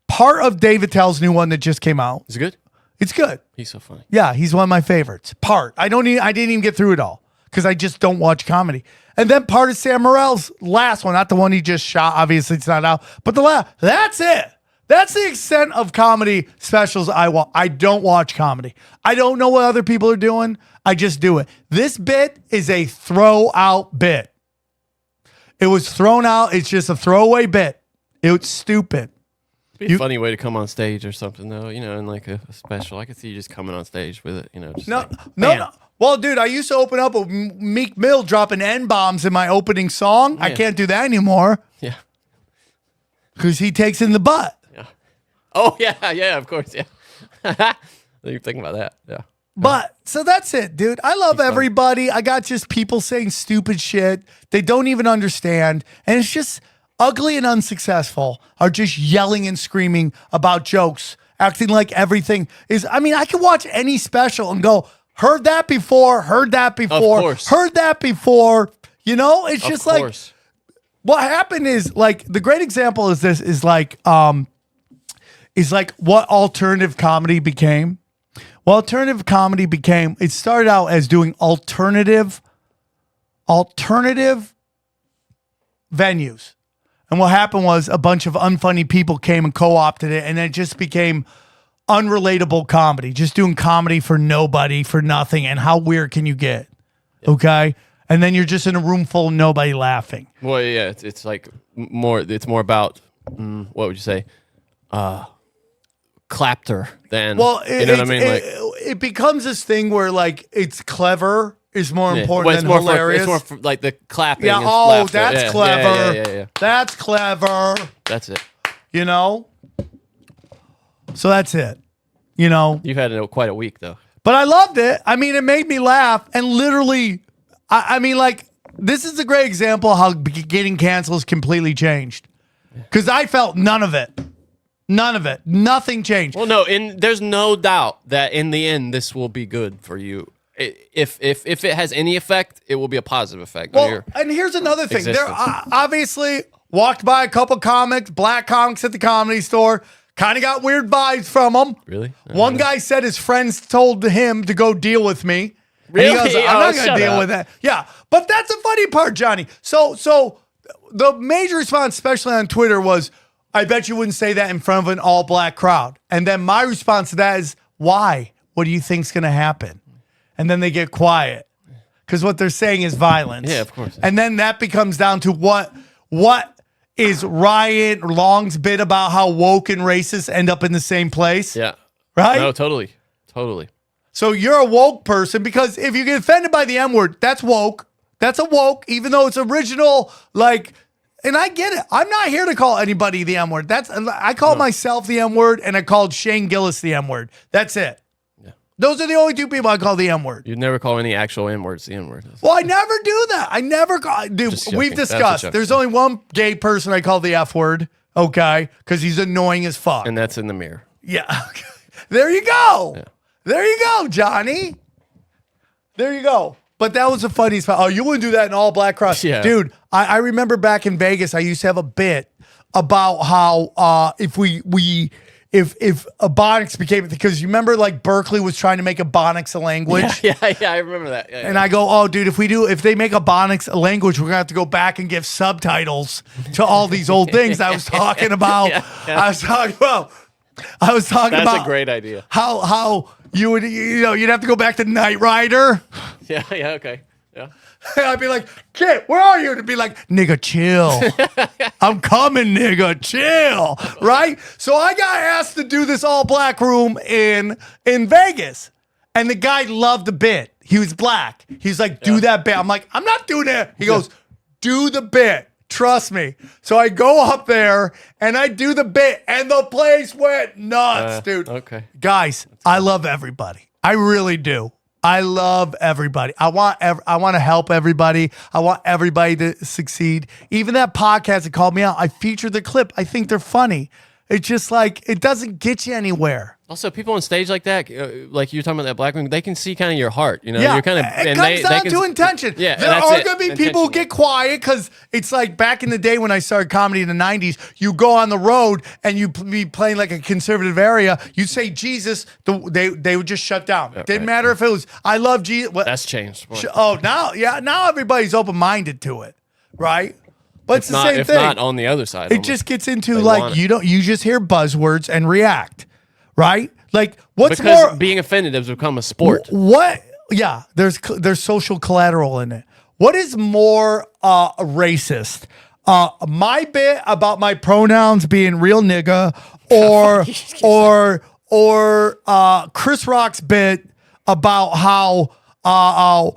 S2: part of Dave Attell's new one that just came out.
S3: Is it good?
S2: It's good.
S3: He's so funny.
S2: Yeah, he's one of my favorites. I didn't even get through it all, because I just don't watch comedy. And then part of Sam Morrill's last one, not the one he just shot. Obviously, it's not out. But that's it. That's the extent of comedy specials I watch. I don't watch comedy. I don't know what other people are doing. I just do it. This bit is a throw-out bit. It was thrown out. It's just a throwaway bit. It's stupid.
S3: It'd be a funny way to come on stage or something, though, in like a special. I could see you just coming on stage with it, just
S2: No. Well, dude, I used to open up with Meek Mill dropping N-bombs in my opening song. Yeah. I can't do that anymore.
S3: Yeah.
S2: Because he takes in the butt.
S3: Yeah. Oh, yeah, of course, yeah. You're thinking about that, yeah.
S2: But, so that's it, dude. I love everybody. I got just people saying stupid shit. They don't even understand. And it's just ugly and unsuccessful are just yelling and screaming about jokes, acting like everything is... I can watch any special and go... Heard that before. Heard that before.
S3: Of course.
S2: Heard that before. It's just like what happened is like the great example is this is like what alternative comedy became. Well, alternative comedy became, it started out as doing alternative venues. And what happened was a bunch of unfunny people came and co-opted it, and it just became unrelatable comedy, just doing comedy for nobody, for nothing. And how weird can you get? Okay. And then you're just in a room full of nobody laughing.
S3: Well, yeah, it's like it's more about, what would you say? Clapter than, you know what I mean?
S2: it becomes this thing where like it's clever is more important
S3: Well, it's
S2: than
S3: more
S2: hilarious.
S3: it's more for, like the clapping.
S2: Yeah.
S3: and
S2: Oh,
S3: laughter.
S2: that's
S3: Yeah,
S2: clever.
S3: Yeah.
S2: That's clever.
S3: That's it.
S2: You know. So that's it. You know.
S3: You've had quite a week though.
S2: But I loved it. I mean, it made me laugh, and literally, I mean, like this is a great example how getting canceled has completely changed. Because I felt none of it. None of it. Nothing changed.
S3: Well, no, there's no doubt that in the end this will be good for you. If it has any effect, it will be a positive effect.
S2: Well, and here's another thing. There
S3: existence.
S2: obviously walked by a couple comics, black comics at the Comedy Store. Kind of got weird vibes from them.
S3: Really?
S2: One guy said his friends told him to go deal with me.
S3: Really?
S2: And he goes, I'm not going to
S3: shut
S2: deal
S3: up.
S2: with that. Yeah, but that's the funny part, Johnny. So the major response, especially on Twitter, was, I bet you wouldn't say that in front of an all-black crowd. And then my response to that is, why? What do you think's going to happen? And then they get quiet because what they're saying is violence.
S3: Yeah, of course.
S2: And then that becomes down to what is Ryan Long's bit about how woke and racist end up in the same place?
S3: Yeah.
S2: Right?
S3: No, totally.
S2: So you're a woke person because if you get offended by the M-word, that's woke. That's a woke, even though it's original, like, and I get it. I'm not here to call anybody the M-word. I call myself the M-word, and I called Shane Gillis the M-word. That's it.
S3: Yeah.
S2: Those are the only two people I call the M-word.
S3: You'd never call any actual N-words the N-word.
S2: Well, I never do that. I never call. Dude,
S3: Just joking.
S2: we've
S3: That's a
S2: discussed.
S3: joke.
S2: There's only one gay person I call the F-word, okay? Because he's annoying as fuck.
S3: And that's in the mirror.
S2: Yeah. There you go.
S3: Yeah.
S2: There you go, Johnny. There you go. But that was the funniest part. Oh, you wouldn't do that in all black cross.
S3: Yeah.
S2: Dude, I remember back in Vegas, I used to have a bit about how if Ebonics became, because you remember like Berkeley was trying to make Ebonics a language.
S3: Yeah, I remember that. Yeah,
S2: And I go, oh, dude, if they make Ebonics a language, we're gonna have to go back and give subtitles to all these old things I was talking about. I was talking about.
S3: That's a great idea.
S2: How you would, you'd have to go back to Knight Rider.
S3: Yeah, okay. Yeah.
S2: And I'd be like, kid, where are you? And it'd be like, nigga, chill. I'm coming, nigga, chill. Right? So I got asked to do this all black room in Vegas. And the guy loved the bit. He was black. He's like, do that bit. I'm like, I'm not doing it. He goes, do the bit. Trust me. So I go up there and I do the bit and the place went nuts, dude.
S3: Okay.
S2: Guys, I love everybody. I really do. I love everybody. I want to help everybody. I want everybody to succeed. Even that podcast that called me out, I featured the clip. I think they're funny. It's just like, it doesn't get you anywhere.
S3: Also, people on stage like that, like you're talking about that black room, they can see kind of your heart. You know,
S2: Yeah,
S3: you're kind of.
S2: it comes down to intention.
S3: Yeah,
S2: there are going to be people who get quiet because it's like back in the day when I started comedy in the 90s, you go on the road and you be playing like a conservative area, you say Jesus, they would just shut down. Didn't matter if it was, I love Jesus.
S3: That's changed.
S2: Now everybody's open-minded to it, right? But it's the same thing.
S3: If not on the other side.
S2: It just gets into like, you just hear buzzwords and react. Right? Like, what's
S3: because
S2: more?
S3: Being offended has become a sport.
S2: What? Yeah, there's social collateral in it. What is more racist? My bit about my pronouns being real nigga, or Chris Rock's bit about how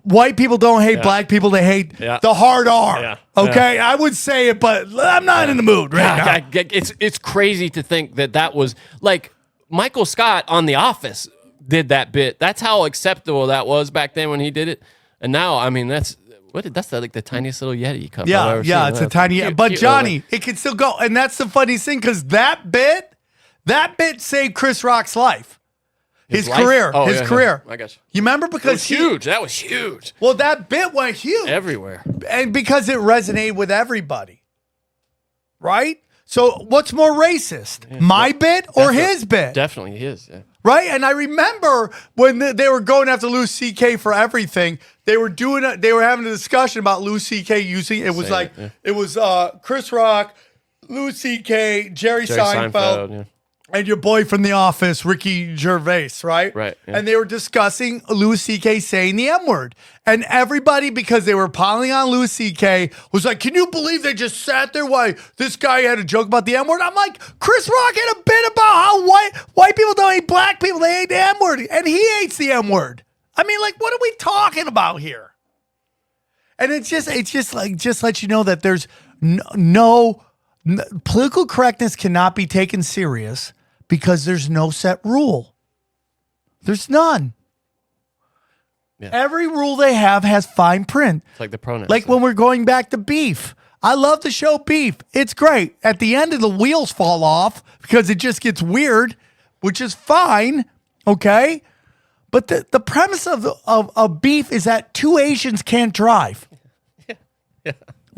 S2: white people don't hate black people, they hate the hard R.
S3: Yeah.
S2: Okay,
S3: Yeah.
S2: I would say it, but I'm not in the mood right now.
S3: It's crazy to think that was like Michael Scott on The Office did that bit. That's how acceptable that was back then when he did it. And now, I mean, that's like the tiniest little Yeti cup. I've ever seen.
S2: It's a tiny. But Johnny, it can still go, and that's the funny thing because that bit saved Chris Rock's life. His career.
S3: Oh,
S2: his career.
S3: I got you.
S2: You remember because
S3: Huge. That was huge.
S2: Well, that bit went huge
S3: Everywhere.
S2: and because it resonated with everybody, right? So, what's more racist, my bit or his bit?
S3: Definitely his. Yeah.
S2: Right? And I remember when they were going after Louis C.K. for everything, they were having a discussion about Louis C.K. using it was it was Chris Rock, Louis C.K., Jerry Seinfeld. and your boy from The Office, Ricky Gervais, right?
S3: Right, yeah.
S2: And they were discussing Louis C.K. saying the M-word. And everybody, because they were piling on Louis C.K., was like, can you believe they just sat there while this guy had a joke about the M-word? I'm like, Chris Rock had a bit about how white people don't hate black people. They hate the M-word. And he hates the M-word. I mean, like, what are we talking about here? And it's just let you know that there's no political correctness cannot be taken serious because there's no set rule. There's none.
S3: Yeah.
S2: Every rule they have has fine print.
S3: It's like the pronouns.
S2: Like when we're going back to Beef. I love the show Beef. It's great. At the end of the wheels fall off because it just gets weird, which is fine. Okay. But the premise of Beef is that two Asians can't drive.
S3: Yeah.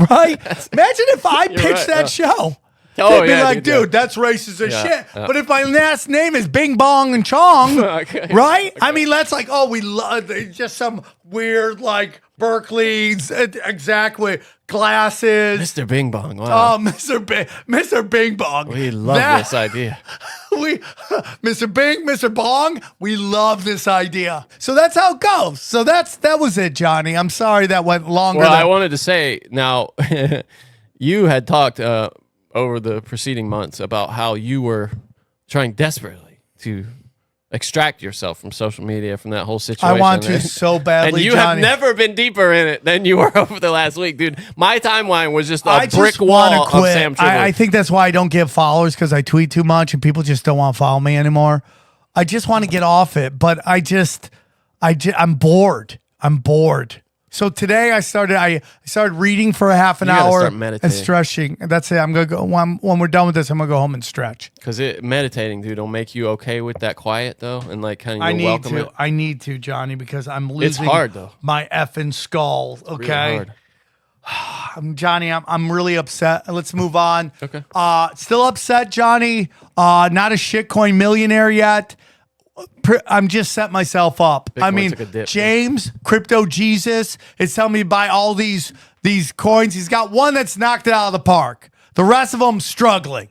S2: Right? Imagine if I pitched that show.
S3: Oh,
S2: They'd be
S3: yeah,
S2: like,
S3: dude,
S2: dude, that's racist as
S3: Yeah,
S2: shit.
S3: yeah.
S2: But if my last name is Bing Bong and Chong,
S3: Okay.
S2: right? I mean, that's like, oh, we love just some weird, like, Berkeley's exactly glasses.
S3: Mr. Bing Bong. Wow.
S2: Oh, Mr. Bing Bong.
S3: We love this idea.
S2: Mr. Bing, Mr. Bong, we love this idea. So that's how it goes. So that was it, Johnny. I'm sorry that went longer.
S3: Well, I wanted to say now, you had talked over the preceding months about how you were trying desperately to extract yourself from social media, from that whole situation.
S2: I want to so badly,
S3: and you
S2: Johnny.
S3: have never been deeper in it than you were over the last week, dude. My timeline was just a
S2: I
S3: brick
S2: just want
S3: wall
S2: to quit.
S3: of Sam Tripoli.
S2: I think that's why I don't get followers, because I tweet too much and people just don't want to follow me anymore. I just want to get off it, but I'm bored. I'm bored. So today I started reading for a half an
S3: You gotta
S2: hour
S3: start
S2: and
S3: meditating.
S2: stretching. That's it. I'm gonna go when we're done with this. I'm gonna go home and stretch.
S3: Because meditating, dude, will make you okay with that quiet, though, and like kind
S2: I
S3: of
S2: need
S3: welcome
S2: to.
S3: it.
S2: I need to, Johnny, because I'm losing.
S3: hard, though.
S2: My effing skull.
S3: Really
S2: Okay,
S3: hard.
S2: Johnny, I'm really upset. Let's move on.
S3: Okay.
S2: Still upset, Johnny. Not a shitcoin millionaire yet. I'm just set myself up.
S3: Bitcoin
S2: I mean,
S3: took a dip,
S2: James, Crypto Jesus, is telling me to buy all these coins. He's got one that's knocked it out of the park. The rest of them struggling.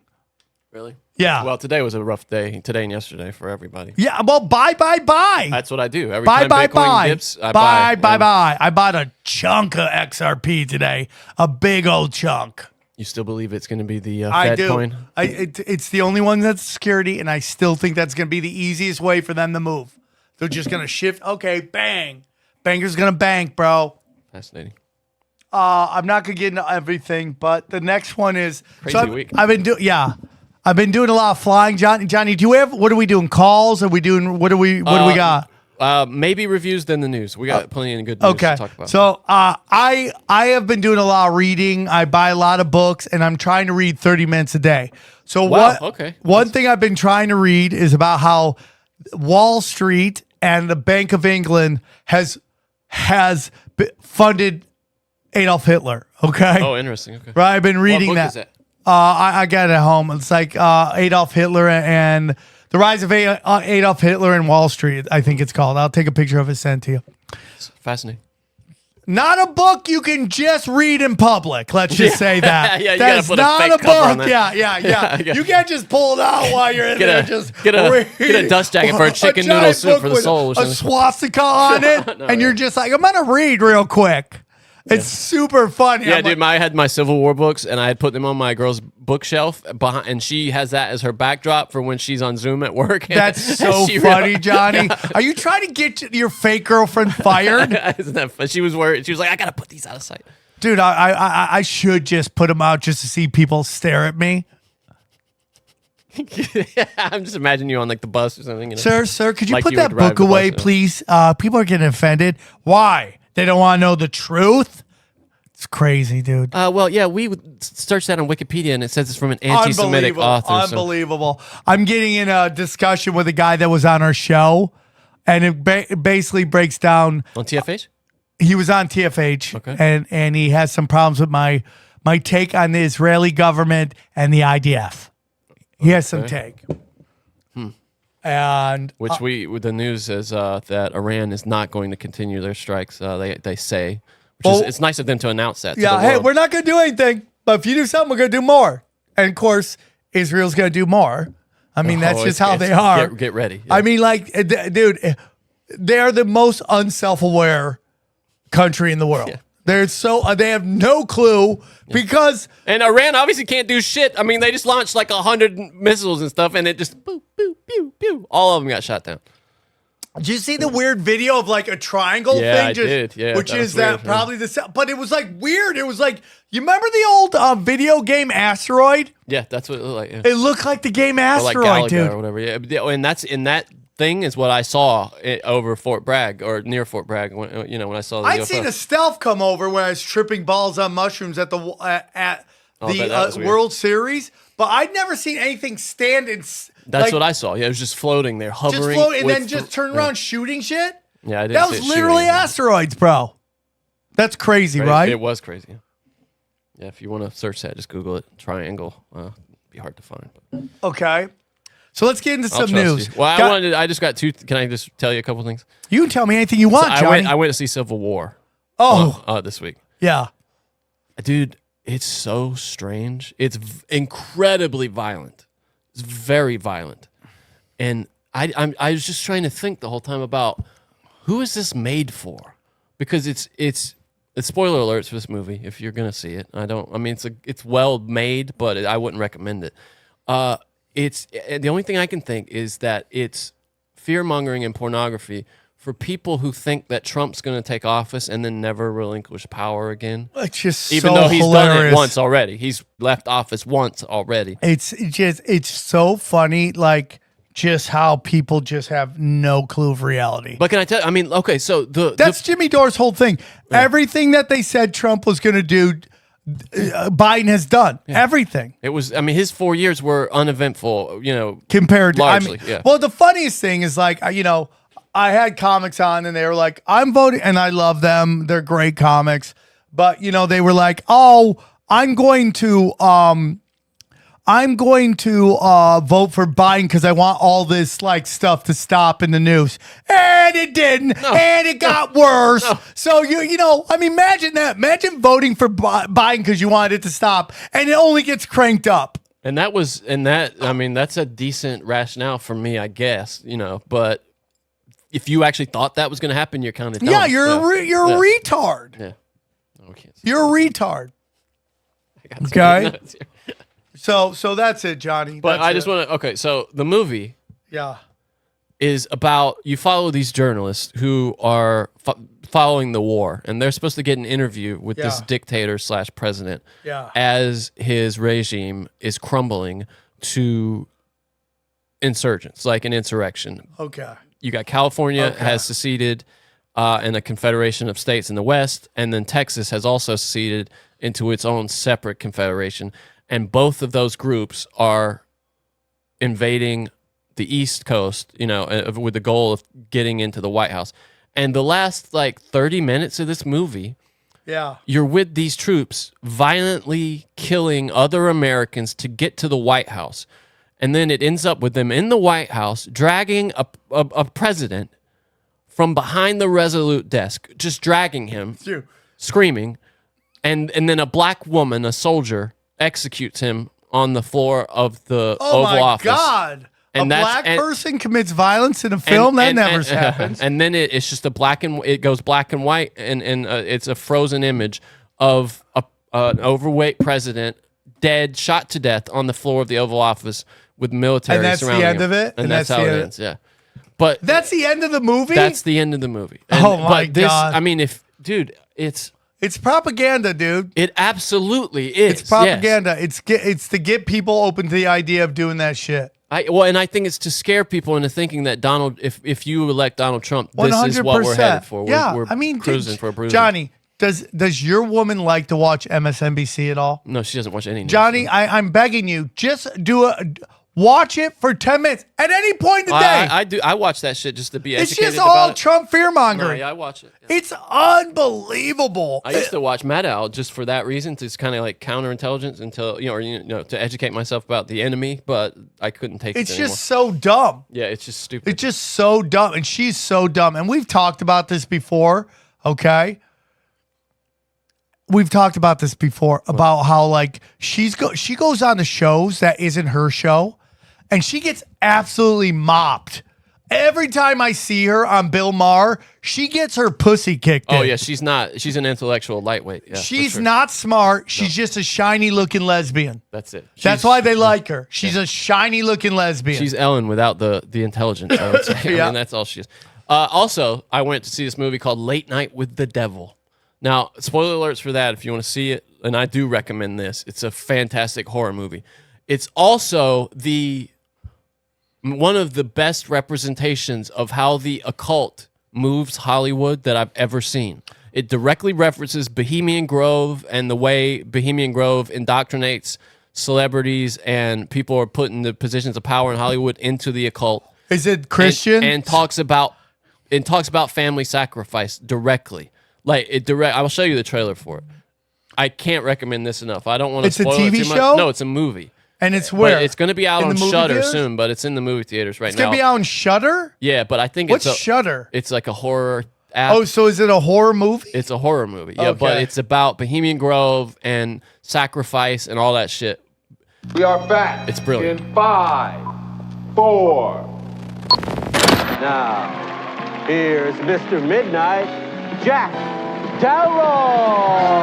S3: Really?
S2: Yeah.
S3: Well, today was a rough day. Today and yesterday for everybody.
S2: Yeah. Well, buy.
S3: That's what I do. Every
S2: Buy,
S3: time
S2: buy,
S3: Bitcoin
S2: buy.
S3: dips, I buy.
S2: Buy. I bought a chunk of XRP today. A big old chunk.
S3: You still believe it's going to be the
S2: I
S3: Fed
S2: do.
S3: coin?
S2: It's the only one that's security, and I still think that's going to be the easiest way for them to move. They're just going to shift. Okay, bang. Banker's going to bank, bro.
S3: Fascinating.
S2: I'm not going to get into everything, but the next one is
S3: Crazy week.
S2: I've been doing a lot of flying, Johnny. Johnny, what are we doing? Calls? Are we doing? What do we got?
S3: Maybe reviews than the news. We got plenty of good news
S2: Okay,
S3: to talk about.
S2: so I have been doing a lot of reading. I buy a lot of books, and I'm trying to read 30 minutes a day. So
S3: Wow, okay.
S2: One thing I've been trying to read is about how Wall Street and the Bank of England has funded Adolf Hitler. Okay.
S3: Oh, interesting. Okay.
S2: Right. I've been reading
S3: What book
S2: that.
S3: is that?
S2: I got it at home. It's like Adolf Hitler and the rise of Adolf Hitler and Wall Street, I think it's called. I'll take a picture of it, sent to you.
S3: It's fascinating.
S2: Not a book you can just read in public. Let's just say that.
S3: Yeah, you
S2: That's
S3: gotta put a
S2: not
S3: fake
S2: a
S3: cover on
S2: book.
S3: that.
S2: Yeah. You can't just pull it out while you're in there.
S3: Get a dust jacket for a chicken noodle
S2: giant
S3: soup
S2: book
S3: for the
S2: with
S3: soul. or
S2: A
S3: something.
S2: swastika on it, and you're just like, I'm gonna read real quick. It's super funny.
S3: Yeah,
S2: I'm
S3: dude, I had my Civil War books, and I had put them on my girl's bookshelf, and she has that as her backdrop for when she's on Zoom at work.
S2: That's so funny, Johnny.
S3: Yeah.
S2: Are you trying to get your fake girlfriend fired?
S3: Isn't that fun? She was worried. She was like, I gotta put these out of sight.
S2: Dude, I should just put them out just to see people stare at me.
S3: I'm just imagining you on like the bus or something. You know?
S2: Sir, could you
S3: Like
S2: put
S3: you
S2: that
S3: would drive
S2: book
S3: the bus,
S2: away,
S3: you know?
S2: please? People are getting offended. Why? They don't want to know the truth? It's crazy, dude.
S3: Well, yeah, we would search that on Wikipedia, and it says it's from an anti-Semitic author. so-
S2: Unbelievable. I'm getting in a discussion with a guy that was on our show, and it basically breaks down.
S3: On TFH?
S2: He was on TFH,
S3: Okay.
S2: and he has some problems with my take on the Israeli government and the IDF. He has some take. And
S3: Which the news says that Iran is not going to continue their strikes. They say, it's nice of them to announce that. To the
S2: hey,
S3: world.
S2: we're not going to do anything, but if you do something, we're going to do more. And of course, Israel's going to do more. I mean, that's just how they
S3: it's-
S2: are.
S3: Get ready.
S2: I mean, like, dude, they are the most unself-aware country in the world.
S3: Yeah.
S2: They have no clue because
S3: And Iran obviously can't do shit. I mean, they just launched like 100 missiles and stuff, and it just boop, boop, pew, pew. All of them got shot down.
S2: did you see the weird video of like a triangle
S3: Yeah,
S2: thing?
S3: I did. Yeah,
S2: which
S3: that
S2: is
S3: was
S2: that
S3: weird,
S2: probably but it was like weird. It was like, you remember the old video game Asteroid?
S3: Yeah, that's what it looked like. Yeah.
S2: It looked like the game
S3: Or like
S2: Asteroid,
S3: Galaga
S2: dude.
S3: or whatever. Yeah, and that's in that thing is what I saw over Fort Bragg or near Fort Bragg. When I saw the
S2: I'd
S3: UFO.
S2: seen a stealth come over when I was tripping balls on mushrooms at the
S3: bet that was weird.
S2: World Series, but I'd never seen anything stand and
S3: That's what I saw. Yeah, it was just floating there, hovering,
S2: just float and
S3: with
S2: then just turn around shooting shit.
S3: Yeah, I didn't
S2: That
S3: see
S2: was
S3: it
S2: literally
S3: shooting.
S2: asteroids, bro. That's crazy, right?
S3: It was crazy. Yeah, if you want to search that, just Google it. Triangle. Be hard to find. But
S2: Okay. So let's get into
S3: I'll
S2: some
S3: trust
S2: news.
S3: you. Well, I just got two. Can I just tell you a couple things?
S2: You can tell me anything you want,
S3: I
S2: Johnny.
S3: went to see Civil War.
S2: Oh.
S3: This week,
S2: Yeah.
S3: dude. It's so strange. It's incredibly violent. It's very violent, and I was just trying to think the whole time about who is this made for, because it's spoiler alerts for this movie if you're gonna see it. It's well made, but I wouldn't recommend it. It's the only thing I can think is that it's fear mongering and pornography for people who think that Trump's going to take office and then never relinquish power again.
S2: It's just
S3: Even
S2: so
S3: though he's
S2: hilarious.
S3: done it once already. He's left office once already.
S2: It's so funny, like just how people just have no clue of reality.
S3: But can I tell you, I mean, okay, so
S2: That's Jimmy Dore's whole thing. Yeah. Everything that they said Trump was going to do, Biden has done. Yeah. Everything.
S3: It was, I mean, his 4 years were uneventful,
S2: compared to,
S3: largely, yeah.
S2: Well, the funniest thing is like, I had comics on and they were like, I'm voting, and I love them. They're great comics. But, they were like, oh, I'm going to vote for Biden because I want all this like stuff to stop in the news. And it didn't. No. And it got worse. No. So, imagine that. Imagine voting for Biden because you wanted it to stop and it only gets cranked up.
S3: And that's a decent rationale for me, I guess, but if you actually thought that was going to happen, you're kind of dumb.
S2: Yeah, you're a retard.
S3: Yeah. No, we can't see
S2: you're a retard. Okay. So that's it, Johnny.
S3: But I just want to. Okay, so the movie, is about you follow these journalists who are following the war, and they're supposed to get an interview with this dictator / president, as his regime is crumbling to insurgents, like an insurrection.
S2: Okay.
S3: You got California has seceded, and a confederation of states in the West, and then Texas has also seceded into its own separate confederation. And both of those groups are invading the East Coast, with the goal of getting into the White House. And the last 30 minutes of this movie, you're with these troops violently killing other Americans to get to the White House. And then it ends up with them in the White House dragging a president from behind the Resolute desk, just dragging him, screaming. And then a black woman, a soldier, executes him on the floor of the Oval Office. Oh, my
S2: God. And a black person commits violence in a film? That never happens.
S3: And then it's just it goes black and white, and it's a frozen image of an overweight president dead, shot to death on the floor of the Oval Office with military surrounding him.
S2: And that's the end of it?
S3: And that's how it ends, yeah. But
S2: that's the end of the movie?
S3: That's the end of the movie.
S2: My God.
S3: I mean,
S2: it's propaganda, dude.
S3: It absolutely is.
S2: It's propaganda. Yes. It's to get people open to the idea of doing that shit.
S3: And I think it's to scare people into thinking that if you elect Donald Trump, this 100%. Is what we're headed for. We're cruising for a bruising.
S2: Johnny, does your woman like to watch MSNBC at all?
S3: No, she doesn't watch any news.
S2: Johnny, I'm begging you, just watch it for 10 minutes at any point in the day.
S3: I do. I watch that shit just to be educated.
S2: It's just all Trump fear mongering.
S3: No, I watch it.
S2: Yeah. It's unbelievable.
S3: I used to watch Mad Owl just for that reason, to kind of like counterintelligence until to educate myself about the enemy. But I couldn't take it anymore.
S2: It's just so dumb.
S3: Yeah, it's just stupid.
S2: It's just so dumb, and she's so dumb. And we've talked about this before. Okay. We've talked about this before about how she goes on the shows that isn't her show. and she gets absolutely mopped. Every time I see her on Bill Maher, she gets her pussy kicked in.
S3: Oh yeah, she's an intellectual lightweight. Yeah,
S2: she's not smart. She's just a shiny looking lesbian.
S3: That's it.
S2: That's why they like her. She's a shiny looking lesbian.
S3: She's Ellen without the intelligence, I would say.
S2: Yeah.
S3: I mean, that's all she is. Also, I went to see this movie called Late Night with the Devil. Now, spoiler alerts for that if you want to see it, and I do recommend this. It's a fantastic horror movie. It's also one of the best representations of how the occult moves Hollywood that I've ever seen. It directly references Bohemian Grove and the way Bohemian Grove indoctrinates celebrities and people are put in the positions of power in Hollywood into the occult.
S2: Is it Christian?
S3: And talks about family sacrifice directly. I'll show you the trailer for it. I can't recommend this enough. I don't want to spoil it too much.
S2: It's a TV show?
S3: No, it's a movie.
S2: And it's where?
S3: But it's going to be out
S2: In
S3: on
S2: the movie
S3: Shudder
S2: theaters?
S3: soon, but it's in the movie theaters right now.
S2: It's going to be out on Shudder?
S3: Yeah, but I think
S2: What's Shudder?
S3: It's like a horror app.
S2: Oh, so is it a horror movie?
S3: It's a horror movie. Yeah,
S2: Okay.
S3: but it's about Bohemian Grove and sacrifice and all that shit.
S4: We are back.
S3: It's brilliant.
S4: In 5, 4. Now, here's Mr. Midnight, Jack Darrow.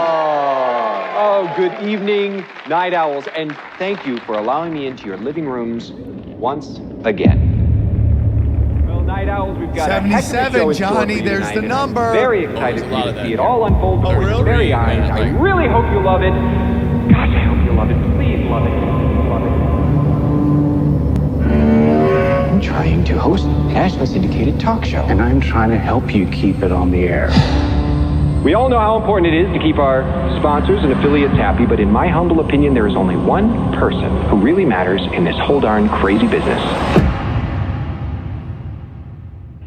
S4: Oh, good evening, Night Owls, and thank you for allowing me into your living rooms once again. Well, Night Owls, we've got
S2: 77,
S4: a heck of a show in store
S2: Johnny,
S4: for you
S2: there's
S4: tonight,
S2: the
S4: and
S2: number.
S4: I'm very excited
S3: There's a
S4: for
S3: lot
S4: you
S3: of
S4: to
S3: that.
S4: see it all unfold before your
S2: really?
S4: very eyes. I really hope you love it. Gosh, I hope you love it. Please love it. Love it.
S5: I'm trying to host a nationally syndicated talk show. And I'm trying to help you keep it on the air.
S4: We all know how important it is to keep our sponsors and affiliates happy, but in my humble opinion, there is only one person who really matters in this whole darn crazy business.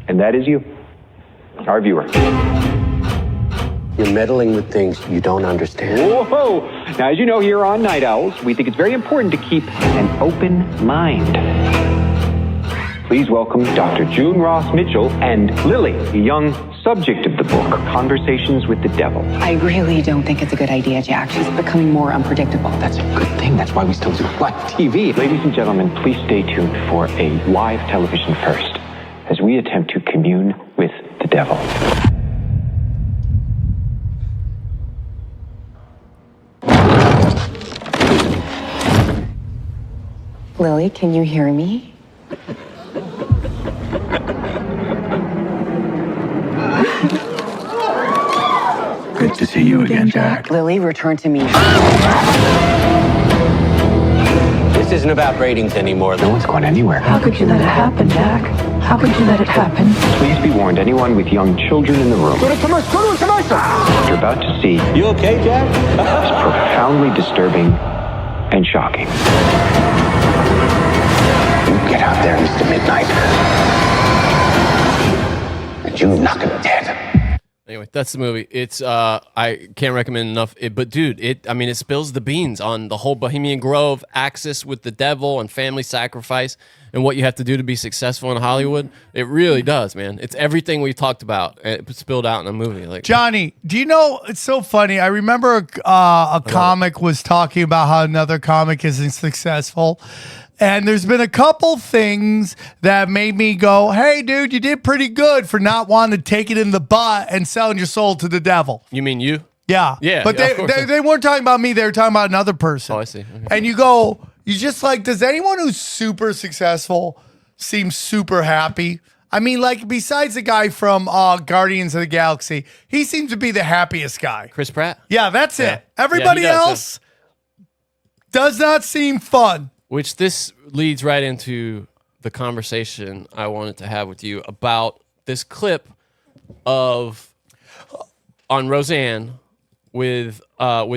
S4: And that is you, our viewer.
S5: You're meddling with things you don't understand.
S4: Whoa! Now, as you know, here on Night Owls, we think it's very important to keep an open mind. Please welcome Dr. June Ross Mitchell and Lily, the young subject of the book, Conversations with the Devil.
S6: I really don't think it's a good idea, Jack. She's becoming more unpredictable.
S5: That's a good thing. That's why we still do live TV.
S4: Ladies and gentlemen, please stay tuned for a live television first as we attempt to commune with the devil.
S6: Lily, can you hear me?
S5: Good to see you again, Jack.
S6: Lily, return to me.
S5: This isn't about ratings anymore. No one's going anywhere.
S7: How could you let it happen, Jack? How could you let it happen?
S4: Please be warned, anyone with young children in the room. Go to commercial! What you're about to see
S5: You okay, Jack?
S4: is profoundly disturbing and shocking.
S5: You get out there, Mr. Midnight. And you knock him dead.
S3: Anyway, that's the movie. It's I can't recommend enough. But dude, it spills the beans on the whole Bohemian Grove axis with the devil and family sacrifice and what you have to do to be successful in Hollywood. It really does, man. It's everything we talked about. It spilled out in a movie. Like
S2: Johnny, do you know, it's so funny. I remember a comic was talking about how another comic isn't successful. And there's been a couple things that made me go, hey, dude, you did pretty good for not wanting to take it in the butt and selling your soul to the devil.
S3: You mean you?
S2: Yeah.
S3: Yeah,
S2: But
S3: yeah, of course.
S2: they weren't talking about me. They were talking about another person.
S3: Oh, I see. Okay.
S2: And you go, you just like, does anyone who's super successful seem super happy? I mean, like, besides the guy from Guardians of the Galaxy, he seems to be the happiest guy.
S3: Chris Pratt?
S2: Yeah, that's
S3: Yeah.
S2: it. Everybody
S3: Yeah, he does,
S2: else does not seem fun.
S3: Which this leads right into the conversation I wanted to have with you about this clip of on Roseanne with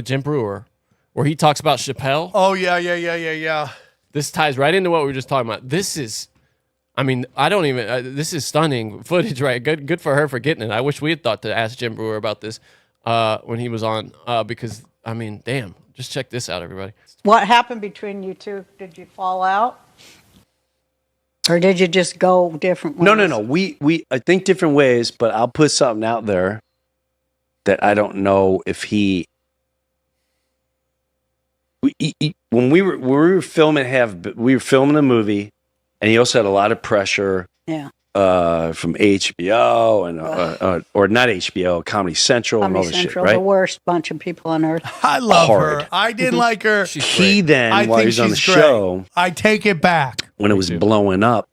S3: Jim Brewer, where he talks about Chappelle.
S2: Oh, yeah.
S3: This ties right into what we were just talking about. This is, this is stunning footage, right? Good for her for getting it. I wish we had thought to ask Jim Brewer about this when he was on, because, damn, just check this out, everybody.
S8: What happened between you two? Did you fall out? Or did you just go different ways?
S9: No. We I think different ways, but I'll put something out there that I don't know if when we were filming a movie, And he also had a lot of pressure
S8: Yeah.
S9: from HBO and or not HBO, Comedy Central and all
S8: Comedy
S9: this shit,
S8: Central,
S9: right?
S8: the worst bunch of people on earth.
S2: I love
S9: Hard.
S2: her. I didn't like her.
S9: He then,
S2: I
S9: while he
S2: think
S9: was on the
S2: she's great.
S9: show,
S2: I take it back.
S9: when it was blowing up,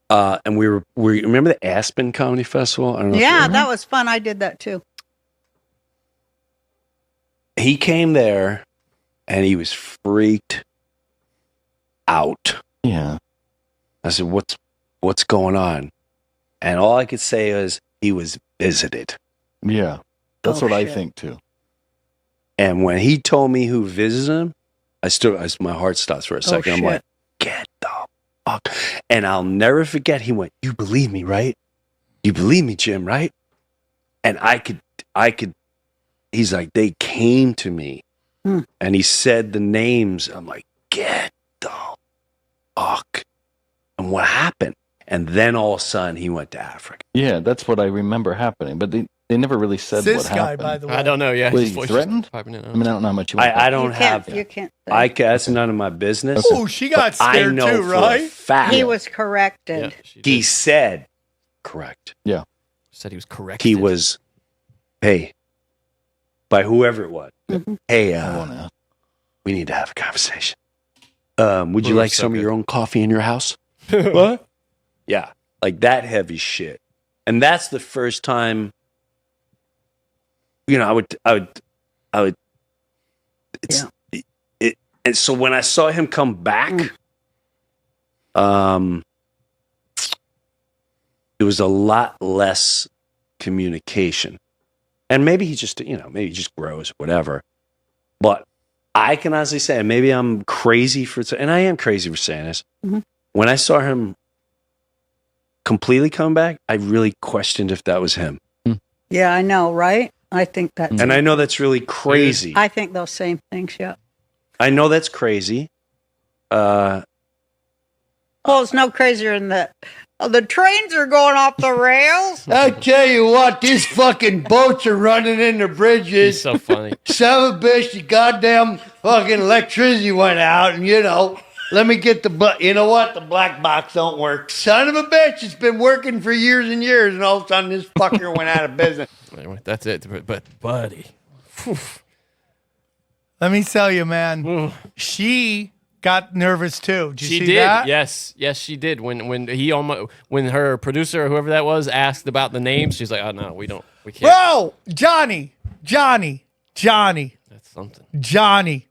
S9: and we remember the Aspen Comedy Festival? I don't know.
S8: Yeah, that was fun. I did that too.
S9: He came there, and he was freaked out.
S10: Yeah.
S9: I said, "What's going on?" And all I could say is he was visited.
S10: Yeah. That's
S8: Oh,
S10: what I
S8: shit.
S10: think too.
S9: And when he told me who visited him, my heart stops for a second. I'm
S8: shit.
S9: like, get the fuck. And I'll never forget, he went, "You believe me, right? You believe me, Jim, right?" And I could, he's like, "They came to me." And he said the names. I'm like, get the fuck. And what happened? And then all of a sudden he went to Africa.
S10: Yeah, that's what I remember happening. But they never really said
S2: This
S10: what
S2: guy,
S10: happened.
S2: by the way.
S3: I don't know. Yeah,
S10: Was
S3: his
S10: he
S3: voice
S10: threatened?
S3: piping in.
S10: I mean, I don't know how much you want
S9: I don't have,
S8: You can't.
S9: that's none of my business.
S2: Oh, she got
S9: But I
S2: scared
S9: know
S2: too,
S9: for a
S2: right?
S9: fact
S8: He was corrected.
S3: Yeah, she
S9: he
S3: did.
S9: said, correct.
S10: Yeah.
S3: Said he was correct.
S9: He was, hey, by whoever it was, hey,
S10: I want to.
S9: we need to have a conversation. Would you
S3: Ooh,
S9: like
S3: so
S9: some
S3: good.
S9: of your own coffee in your house? What? Yeah, like that heavy shit. And that's the first time, I would, it's, and so when I saw him come back, there was a lot less communication. And maybe he just, maybe he just grows, whatever. But I can honestly say, and maybe I'm crazy and I am crazy for saying this. When I saw him completely come back, I really questioned if that was him.
S8: Yeah, I know, right? I think that's.
S9: And I know that's really crazy.
S8: I think those same things. Yeah.
S9: I know that's crazy.
S8: Well, it's no crazier than that. Oh, the trains are going off the rails.
S11: I tell you what, these fucking boats are running into bridges.
S3: He's so funny.
S11: Son of a bitch, the goddamn fucking electricity went out, and let me get you know what? The black box don't work. Son of a bitch, it's been working for years and years, and all of a sudden this fucker went out of business.
S3: Anyway, that's it. But buddy,
S2: Let me tell you, man. She got nervous too. Did you
S3: she
S2: see
S3: did.
S2: that?
S3: Yes, she did. When her producer or whoever that was asked about the names, she's like, "Oh no, we can't."
S2: Bro, Johnny.
S3: That's something.
S2: Johnny.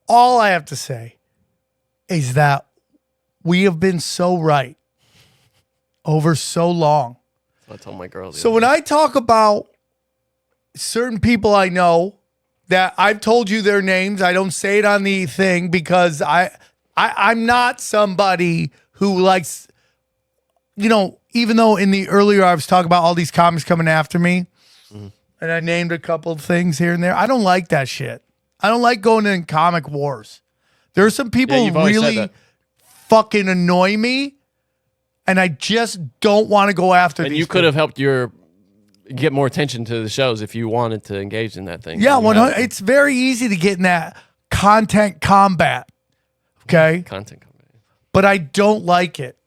S2: All I have to say is that we have been so right over so long.
S3: I told my girl.
S2: So when I talk about certain people I know that I've told you their names, I don't say it on the thing because I'm not somebody who likes, even though in the earlier I was talking about all these comics coming after me, and I named a couple of things here and there. I don't like that shit. I don't like going in comic wars. There are some people
S3: you've
S2: who
S3: always said
S2: really
S3: that.
S2: fucking annoy me, and I just don't want to go after
S3: And
S2: these
S3: you could have helped get more attention to the shows if you wanted to engage in that thing.
S2: Yeah,
S3: You
S2: 100.
S3: have
S2: It's very easy to get in that content combat. Okay.
S3: content.
S2: But I don't like it.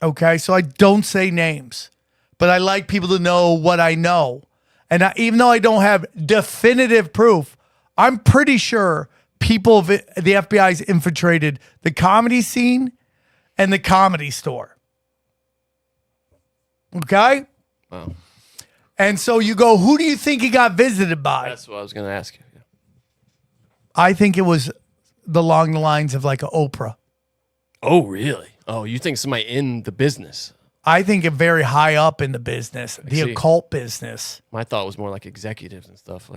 S2: Okay. So I don't say names, but I like people to know what I know. And even though I don't have definitive proof, I'm pretty sure the FBI's infiltrated the comedy scene and the Comedy Store. Okay.
S3: Wow.
S2: And so you go, who do you think he got visited by?
S3: That's what I was going to ask you. Yeah.
S2: I think it was along the lines of like an Oprah.
S3: Oh, really? Oh, you think somebody in the business?
S2: I think it very high up in the business, the
S3: see.
S2: occult business.
S3: My thought was more like executives and stuff.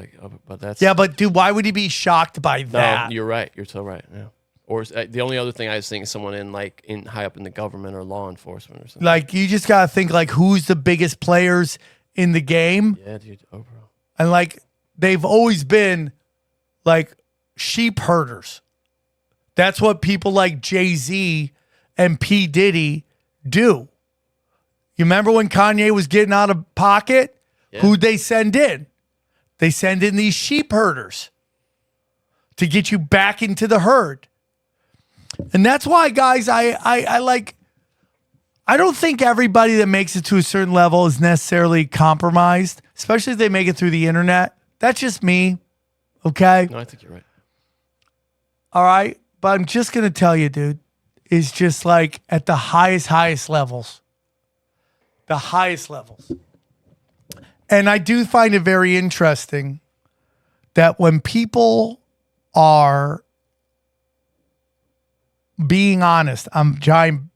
S3: But that's
S2: Yeah, but dude, why would he be shocked by
S3: no.
S2: that?
S3: You're right. You're so right. Yeah. Or the only other thing I was thinking is someone in high up in the government or law enforcement or something.
S2: Like you just gotta think like who's the biggest players in the game,
S3: Yeah, dude. Oprah.
S2: and like they've always been like sheep herders. That's what people like Jay-Z and P. Diddy do. You remember when Kanye was getting out of pocket?
S3: Yeah.
S2: Who'd they send in? They send in these sheep herders to get you back into the herd. And that's why, guys, I like. I don't think everybody that makes it to a certain level is necessarily compromised, especially if they make it through the internet. That's just me. Okay.
S3: No, I think you're right.
S2: All right. But I'm just going to tell you, dude, is just like at the highest levels. The highest levels. And I do find it very interesting that when people are being honest on giant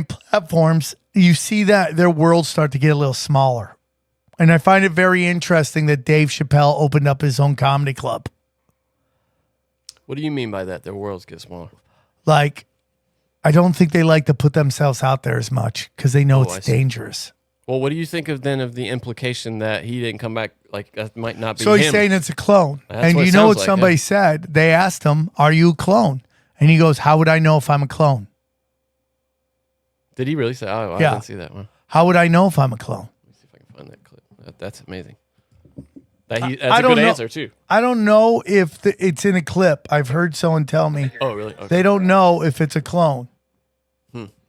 S2: platforms, you see that their worlds start to get a little smaller. And I find it very interesting that Dave Chappelle opened up his own comedy club.
S3: What do you mean by that? Their worlds get smaller.
S2: Like, I don't think they like to put themselves out there as much because they know it's dangerous.
S3: Well, what do you think of the implication that he didn't come back? Like, that might not be
S2: So he's
S3: him.
S2: saying it's a clone.
S3: That's
S2: And
S3: what
S2: you
S3: it
S2: know
S3: sounds
S2: what
S3: like,
S2: somebody
S3: yeah.
S2: said? They asked him, "Are you a clone?" And he goes, "How would I know if I'm a clone?"
S3: Did he really say? Oh, I
S2: Yeah.
S3: didn't see that one.
S2: How would I know if I'm a clone?
S3: Let me see if I can find that clip. That's amazing. That's
S2: I
S3: a
S2: don't
S3: good
S2: know-
S3: answer, too.
S2: I don't know if it's in a clip. I've heard someone tell me.
S3: Oh, really? Okay.
S2: They don't know if it's a clone.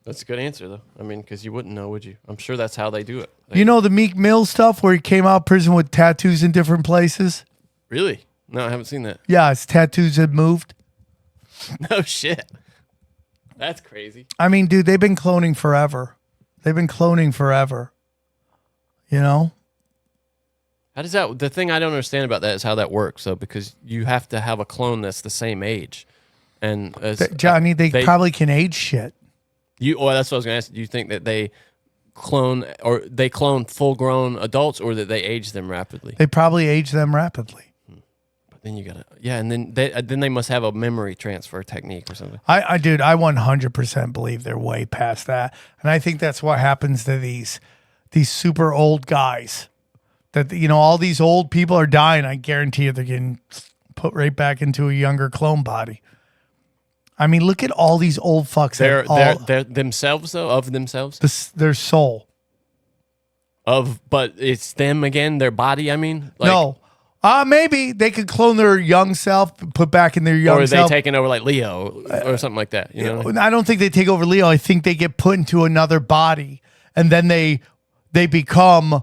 S3: That's a good answer, though. I mean, because you wouldn't know, would you? I'm sure that's how they do it.
S2: You know the Meek Mill stuff where he came out of prison with tattoos in different places?
S3: Really? No, I haven't seen that.
S2: Yeah, his tattoos had moved.
S3: No shit. That's crazy.
S2: I mean, dude, they've been cloning forever. You know?
S3: How does that? The thing I don't understand about that is how that works. So because you have to have a clone that's the same age, and
S2: Johnny, they probably can age shit.
S3: That's what I was going to ask. Do you think that they clone full-grown adults, or that they age them rapidly?
S2: They probably age them rapidly.
S3: But then you gotta, and then they must have a memory transfer technique or something.
S2: Dude, I 100% believe they're way past that, and I think that's what happens to these super old guys. That all these old people are dying. I guarantee you, they're getting put right back into a younger clone body. I mean, look at all these old fucks.
S3: They're themselves though, of themselves.
S2: Their soul.
S3: But it's them again. Their body. I mean,
S2: no. Maybe they could clone their young self, put back in their young
S3: or are
S2: self.
S3: they taking over like Leo or something like that? You know,
S2: I don't think they take over Leo. I think they get put into another body, and then they become.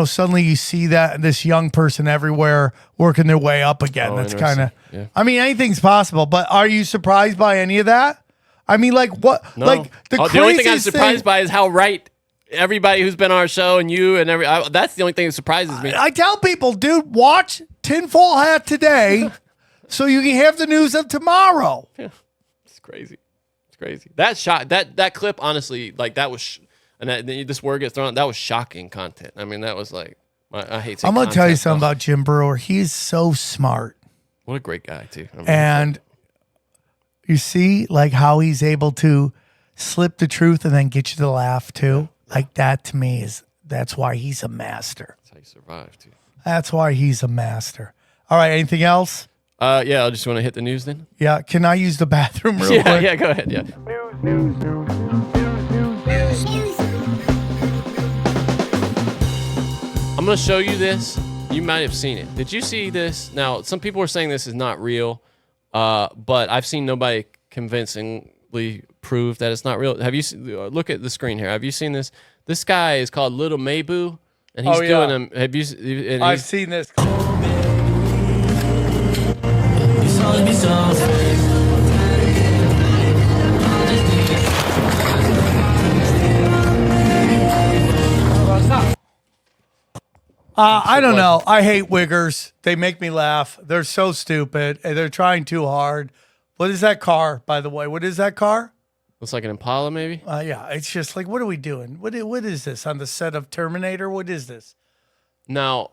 S2: Suddenly you see that this young person everywhere working their way up again. That's kind of.
S3: Yeah.
S2: I mean, anything's possible. But are you surprised by any of that? I mean, like what?
S3: No.
S2: Like the
S3: only thing I'm
S2: craziest
S3: surprised by is how right everybody who's been on our show and you and that's the only thing that surprises me.
S2: I tell people, dude, watch Tinfoil Hat today, so you can have the news of tomorrow.
S3: Yeah, it's crazy. It's crazy. That clip, honestly, like that was. And this word gets thrown out. That was shocking content. I mean, that was like, I hate saying
S2: I'm going to tell you
S3: content,
S2: something about Jim Brewer. He's so smart.
S3: What a great guy, too. I mean,
S2: And you see, like, how he's able to slip the truth and then get you to laugh, too. Like, that to me that's why he's a master.
S3: That's how you survive, too.
S2: That's why he's a master. All right, anything else?
S3: Yeah, I just want to hit the news then.
S2: Yeah, can I use the bathroom real quick?
S3: Yeah, go ahead, yeah. I'm going to show you this. You might have seen it. Did you see this? Now, some people are saying this is not real, but I've seen nobody convincingly prove that it's not real. Have you look at the screen here? Have you seen this? This guy is called Little Mabu, and he's doing them. Have you? And
S2: I've seen this. I don't know. I hate wiggers. They make me laugh. They're so stupid. And they're trying too hard. What is that car, by the way? What is that car?
S3: Looks like an Impala, maybe?
S2: Yeah. It's just like, what are we doing? What is this? On the set of Terminator? What is this?
S3: Now,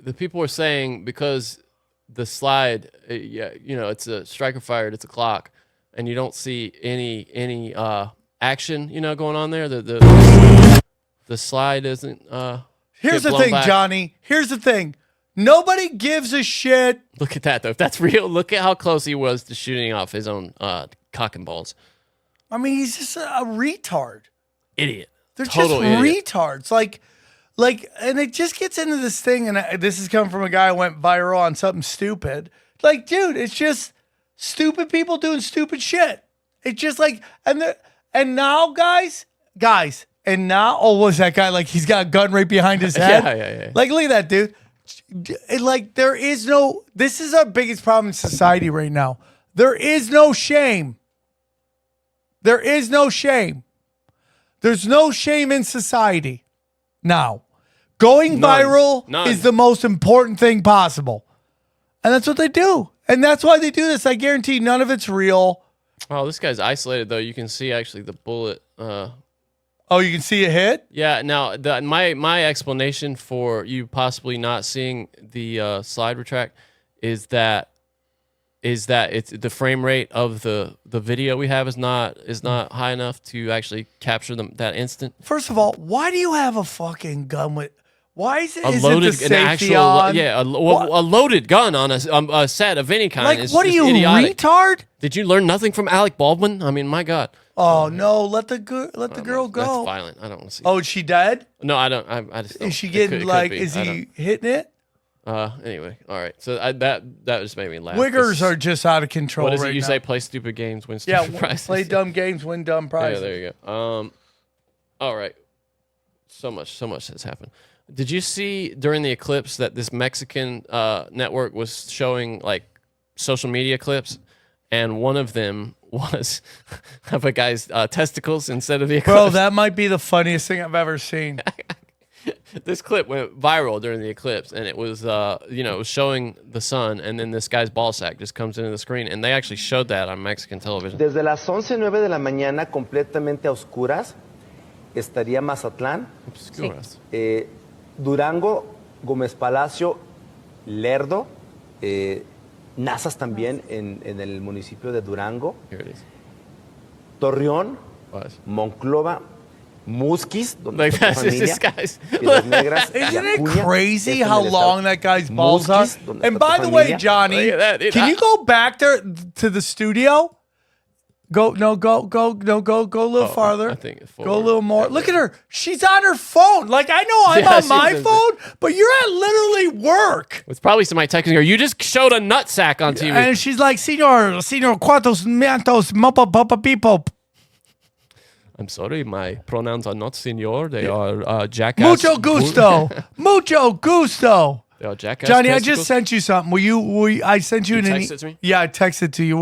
S3: the people are saying because the slide, it's a striker fired, it's a clock, and you don't see any action, going on there. The slide isn't.
S2: Here's the thing,
S3: back.
S2: Johnny. Here's the thing. Nobody gives a shit.
S3: Look at that, though. If that's real, look at how close he was to shooting off his own cock and balls.
S2: I mean, he's just a retard.
S3: Idiot.
S2: They're
S3: Total
S2: just
S3: idiot.
S2: retards. Like, and it just gets into this thing, and this is coming from a guy who went viral on something stupid. Like, dude, it's just stupid people doing stupid shit. It's just like, and now, guys, and now, was that guy like he's got a gun right behind his head?
S3: Yeah.
S2: Like, look at that, dude. Like, this is our biggest problem in society right now. There is no shame. There is no shame. There's no shame in society now. Going viral is the most important thing possible. And that's what they do. And that's why they do this. I guarantee none of it's real.
S3: Oh, this guy's isolated, though. You can see, actually, the bullet.
S2: Oh, you can see a hit?
S3: Yeah. Now, my explanation for you possibly not seeing the slide retract is that it's the frame rate of the video we have is not high enough to actually capture that instant.
S2: First of all, why do you have a fucking gun with? Why is it?
S3: A loaded,
S2: the safety on?
S3: a loaded gun on a set of any kind.
S2: Like,
S3: is
S2: what are you,
S3: idiotic.
S2: retard?
S3: Did you learn nothing from Alec Baldwin? I mean, my God.
S2: Oh no, let the girl go.
S3: That's violent. I don't want to see.
S2: Oh, is she dead?
S3: No, I don't. I just. Don't.
S2: Is she getting is he hitting it?
S3: Anyway, all right. So that just made me laugh.
S2: Wiggers are just out of control.
S3: What is
S2: right
S3: it? You
S2: now.
S3: say play stupid games, win stupid prizes.
S2: Play dumb games, win dumb prizes.
S3: Yeah, there you go. All right. So much has happened. Did you see during the eclipse that this Mexican network was showing like social media clips, and one of them was of a guy's testicles instead of the eclipse?
S2: Bro, that might be the funniest thing I've ever seen.
S3: This clip went viral during the eclipse, and it was, it was showing the sun, and then this guy's ball sack just comes into the screen, and they actually showed that on Mexican television.
S12: Desde las 11:09 de la mañana, completamente a oscuras, estaría Mazatlán, Durango, Gómez Palacio, Lerdo, Nazas también en el municipio de Durango, Torreón, Monclova, Musquis, donde
S2: like that's
S12: familia,
S2: guys. Isn't it crazy how long that guy's balls are? And by the way, Johnny, can you go back there to the studio? Go a little farther.
S3: I think it's
S2: go a little more. Look at her. She's on her phone. Like, I know I'm on my phone, but you're at literally work.
S3: It's probably somebody texting her. You just showed a nut sack on TV.
S2: And she's like, Senor, cuantos mientos, mopa people.
S3: I'm sorry, my pronouns are not senor. They are jackass.
S2: Mucho gusto. Mucho gusto.
S3: They are jackass.
S2: Johnny,
S3: testicles.
S2: I just sent you something. Will you I sent you
S3: You
S2: an
S3: texted it to me?
S2: Yeah, I texted to you.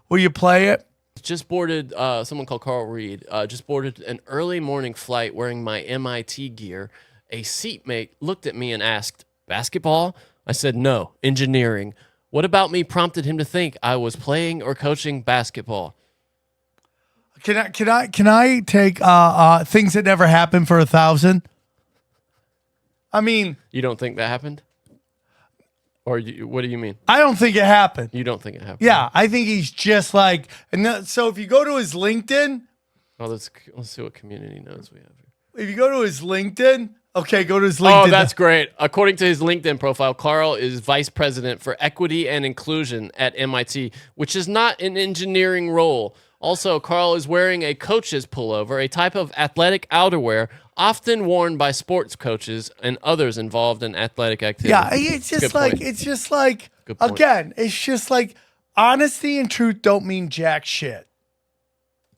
S2: Will you play it?
S3: Just boarded someone called Carl Reed. Just boarded an early morning flight wearing my MIT gear. A seatmate looked at me and asked, "Basketball?" I said, "No, engineering." What about me prompted him to think I was playing or coaching basketball?
S2: Can I take things that never happened for 1,000? I mean,
S3: you don't think that happened, or what do you mean?
S2: I don't think it happened.
S3: You don't think it happened?
S2: Yeah, I think he's just like. So if you go to his LinkedIn,
S3: let's see what community notes we have here.
S2: If you go to his LinkedIn, okay, go to his LinkedIn.
S3: Oh, that's great. According to his LinkedIn profile, Carl is vice president for equity and inclusion at MIT, which is not an engineering role. Also, Carl is wearing a coach's pullover, a type of athletic outerwear often worn by sports coaches and others involved in athletic activity.
S2: Yeah, it's just like, again, it's just like honesty and truth don't mean jack shit.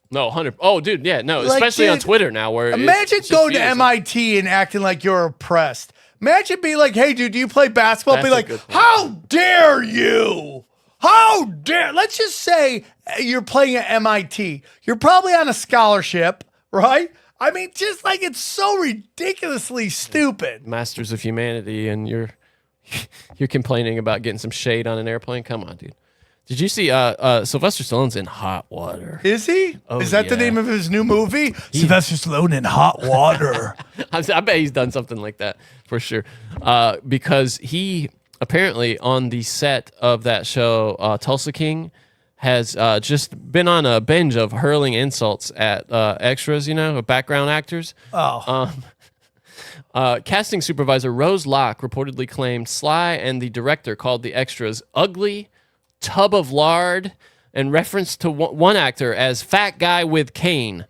S3: No, 100. Oh, dude, yeah, no,
S2: Like,
S3: especially on
S2: dude,
S3: Twitter now, where
S2: imagine
S3: it's
S2: going to
S3: views.
S2: MIT and acting like you're oppressed. Imagine being like, "Hey, dude, do you play basketball?"
S3: That's
S2: Be
S3: a
S2: like,
S3: good point.
S2: "How dare you? How dare?" Let's just say you're playing at MIT. You're probably on a scholarship, right? I mean, just like it's so ridiculously stupid.
S3: Masters of Humanity, and you're complaining about getting some shade on an airplane. Come on, dude. Did you see Sylvester Stallone's in Hot Water?
S2: Is he?
S3: Oh,
S2: Is that the name of his new movie? Sylvester Stallone in Hot Water.
S3: I bet he's done something like that for sure. Because he apparently on the set of that show, Tulsa King, has just been on a binge of hurling insults at extras, background actors.
S2: Oh.
S3: Casting supervisor Rose Locke reportedly claimed Sly and the director called the extras ugly, tub of lard, and reference to one actor as fat guy with cane.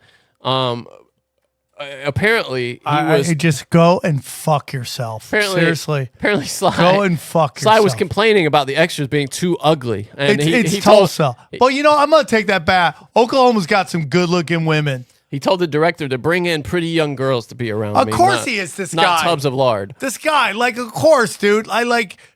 S3: apparently he was
S2: just go and fuck yourself. Seriously.
S3: Apparently Sly.
S2: Go and fuck
S3: Sly
S2: yourself.
S3: was complaining about the extras being too ugly. And
S2: It's
S3: he told-
S2: Tulsa. But you know, I'm going to take that back. Oklahoma's got some good looking women.
S3: He told the director to bring in pretty young girls to be around.
S2: Of course he is, this guy.
S3: Not tubs of lard.
S2: This guy, like, of course, dude.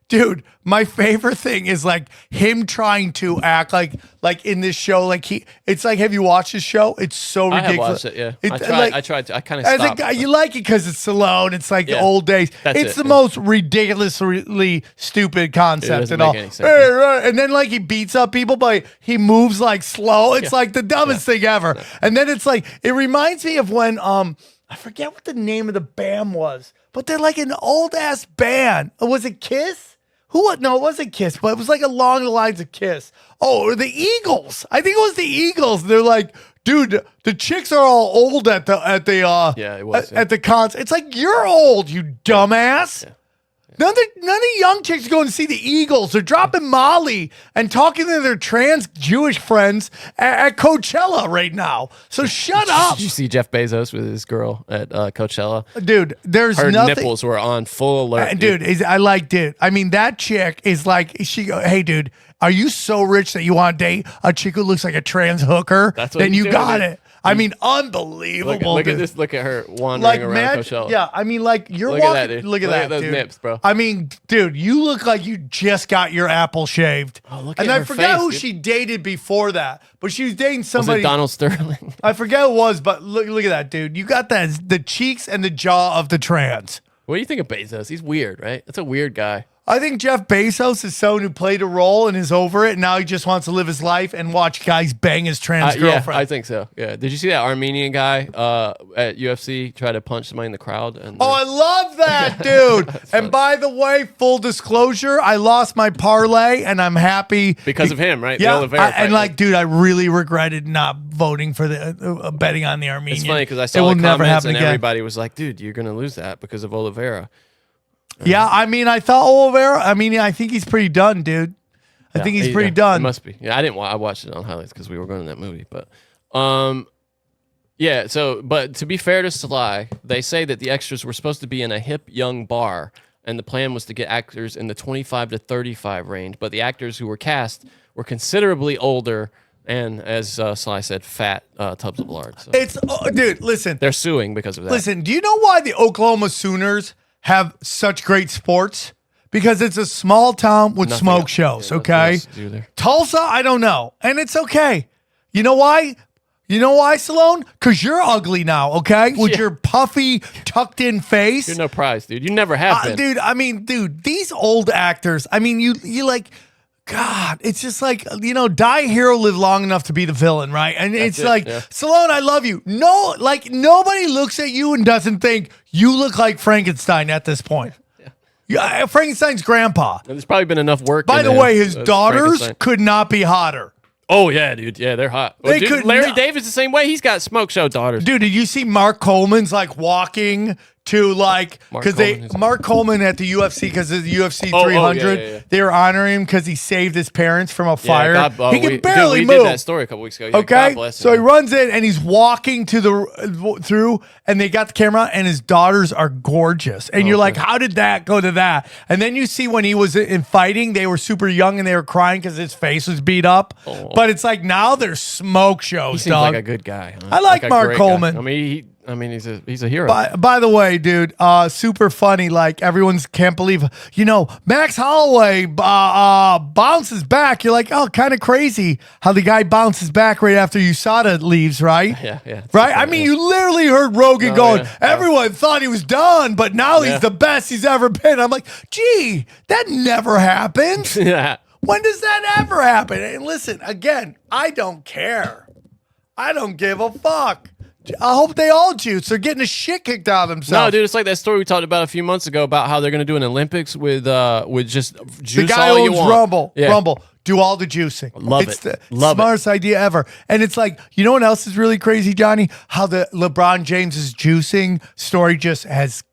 S2: Dude, my favorite thing is like him trying to act like in this show, it's like, have you watched this show? It's so ridiculous.
S3: I have watched it, yeah. I tried to. I kind of
S2: as
S3: stopped.
S2: a guy, you like it because it's Stallone. It's like the old days. It's the
S3: yeah.
S2: most ridiculously stupid concept
S3: doesn't
S2: and all.
S3: make any sense.
S2: Hey, right. And then like he beats up people, but he moves like slow. It's like the dumbest thing ever. And then it's like, it reminds me of when I forget what the name of the band was, but they're like an old ass band. Was it Kiss? No, it wasn't Kiss, but it was like along the lines of Kiss. Oh, or the Eagles. I think it was the Eagles. They're like, dude, the chicks are all old at the at the concert. It's like, you're old, you dumbass.
S3: Yeah.
S2: None of the young chicks going to see the Eagles. They're dropping Molly and talking to their trans Jewish friends at Coachella right now. So shut up.
S3: Did you see Jeff Bezos with his girl at Coachella?
S2: Dude, there's
S3: Her
S2: nothing.
S3: nipples were on full alert.
S2: Dude, I mean, that chick is like, hey, dude, are you so rich that you want to date a chick who looks like a trans hooker?
S3: That's what
S2: then
S3: he's
S2: you
S3: doing,
S2: got
S3: dude.
S2: it. I mean, unbelievable.
S3: Look at
S2: dude.
S3: this. Look at her wandering
S2: Like
S3: around Coachella.
S2: Yeah, I mean, like you're
S3: Look at
S2: walking.
S3: that, dude.
S2: Look at
S3: Look
S2: that,
S3: at those
S2: dude.
S3: nips, bro.
S2: I mean, dude, you look like you just got your apple shaved.
S3: Oh, look
S2: and
S3: at
S2: I
S3: her
S2: forget
S3: face,
S2: who
S3: dude.
S2: she dated before that, but she was dating
S3: Was
S2: somebody.
S3: it Donald Sterling?
S2: I forget who it was, but look at that, dude. You got the cheeks and the jaw of the trans.
S3: What do you think of Bezos? He's weird, right? That's a weird guy.
S2: I think Jeff Bezos is someone who played a role and is over it. And now he just wants to live his life and watch guys bang his trans girlfriend.
S3: Yeah, I think so. Yeah. Did you see that Armenian guy at UFC try to punch somebody in the crowd? And
S2: Oh, I love that, dude. And by the way, full disclosure, I lost my parlay and I'm happy.
S3: Because of him, right? The
S2: Yeah.
S3: Oliveira
S2: And
S3: fight.
S2: like, dude, I really regretted not voting for the betting on the Armenian.
S3: It's funny because I
S2: It
S3: saw
S2: will
S3: the
S2: never
S3: comments
S2: happen
S3: and
S2: again.
S3: everybody was like, dude, you're going to lose that because of Oliveira.
S2: Yeah, I mean, I thought Oliveira, I think he's pretty done, dude. I think he's pretty done.
S3: It must be. Yeah, I watched it on highlights because we were going to that movie. But, yeah, so, but to be fair to Sly, they say that the extras were supposed to be in a hip, young bar, and the plan was to get actors in the 25 to 35 range, but the actors who were cast were considerably older and, as Sly said, fat tubs of lard. So.
S2: Dude, listen.
S3: They're suing because of that.
S2: Listen, do you know why the Oklahoma Sooners have such great sports? Because it's a small town with
S3: Nothing
S2: smoke
S3: else.
S2: shows,
S3: Yeah,
S2: okay?
S3: nothing else to do there.
S2: Tulsa, I don't know. And it's okay. You know why? You know why, Stallone? Because you're ugly now, okay? With your puffy, tucked in face.
S3: You're no prize, dude. You never have been.
S2: Dude, these old actors, you like, God, it's just like, die a hero, live long enough to be the villain, right? And it's like, Stallone, I love you. No, like, nobody looks at you and doesn't think you look like Frankenstein at this point. Yeah, Frankenstein's grandpa.
S3: And there's probably been enough work.
S2: By the way, his daughters
S3: Frankenstein.
S2: could not be hotter.
S3: Oh yeah, dude. Yeah, they're hot.
S2: They
S3: Dude,
S2: could
S3: Larry
S2: not-
S3: David's the same way. He's got smoke show daughters.
S2: Dude, did you see Mark Coleman's like walking to like Mark Coleman at the UFC because of the UFC 300
S3: yeah.
S2: they were honoring him because he saved his parents from a fire. He can
S3: we
S2: barely
S3: we
S2: move.
S3: did that story a couple weeks ago. Yeah,
S2: Okay,
S3: God bless
S2: so
S3: him.
S2: he runs in and he's walking to through, and they got the camera out, and his daughters are gorgeous, and you're like, how did that go to that? And then you see when he was in fighting, they were super young and they were crying because his face was beat up. But it's like now they're smoke shows.
S3: He seems
S2: dog.
S3: like a good guy. Huh?
S2: I like
S3: a
S2: Mark
S3: great
S2: Coleman.
S3: Guy. I mean, he's a hero.
S2: By the way, dude, super funny. Like everyone's can't believe, Max Holloway bounces back. You're like, oh, kind of crazy how the guy bounces back right after USADA leaves, right?
S3: Yeah.
S2: Right? I mean, you literally heard Rogan going, everyone thought he was done, but now he's the best he's ever been. I'm like, gee, that never happens.
S3: Yeah.
S2: When does that ever happen? And listen, again, I don't care. I don't give a fuck. I hope they all juice. They're getting the shit kicked out of themselves.
S3: No, dude, it's like that story we talked about a few months ago about how they're going to do an Olympics with just juice
S2: the guy
S3: all
S2: owns
S3: you want.
S2: Rumble.
S3: Yeah.
S2: Rumble. Do all the juicing.
S3: Love
S2: it's
S3: it.
S2: the
S3: Love
S2: smartest idea ever. And it's like, you know what else is really crazy, Johnny? How the LeBron James's juicing story just has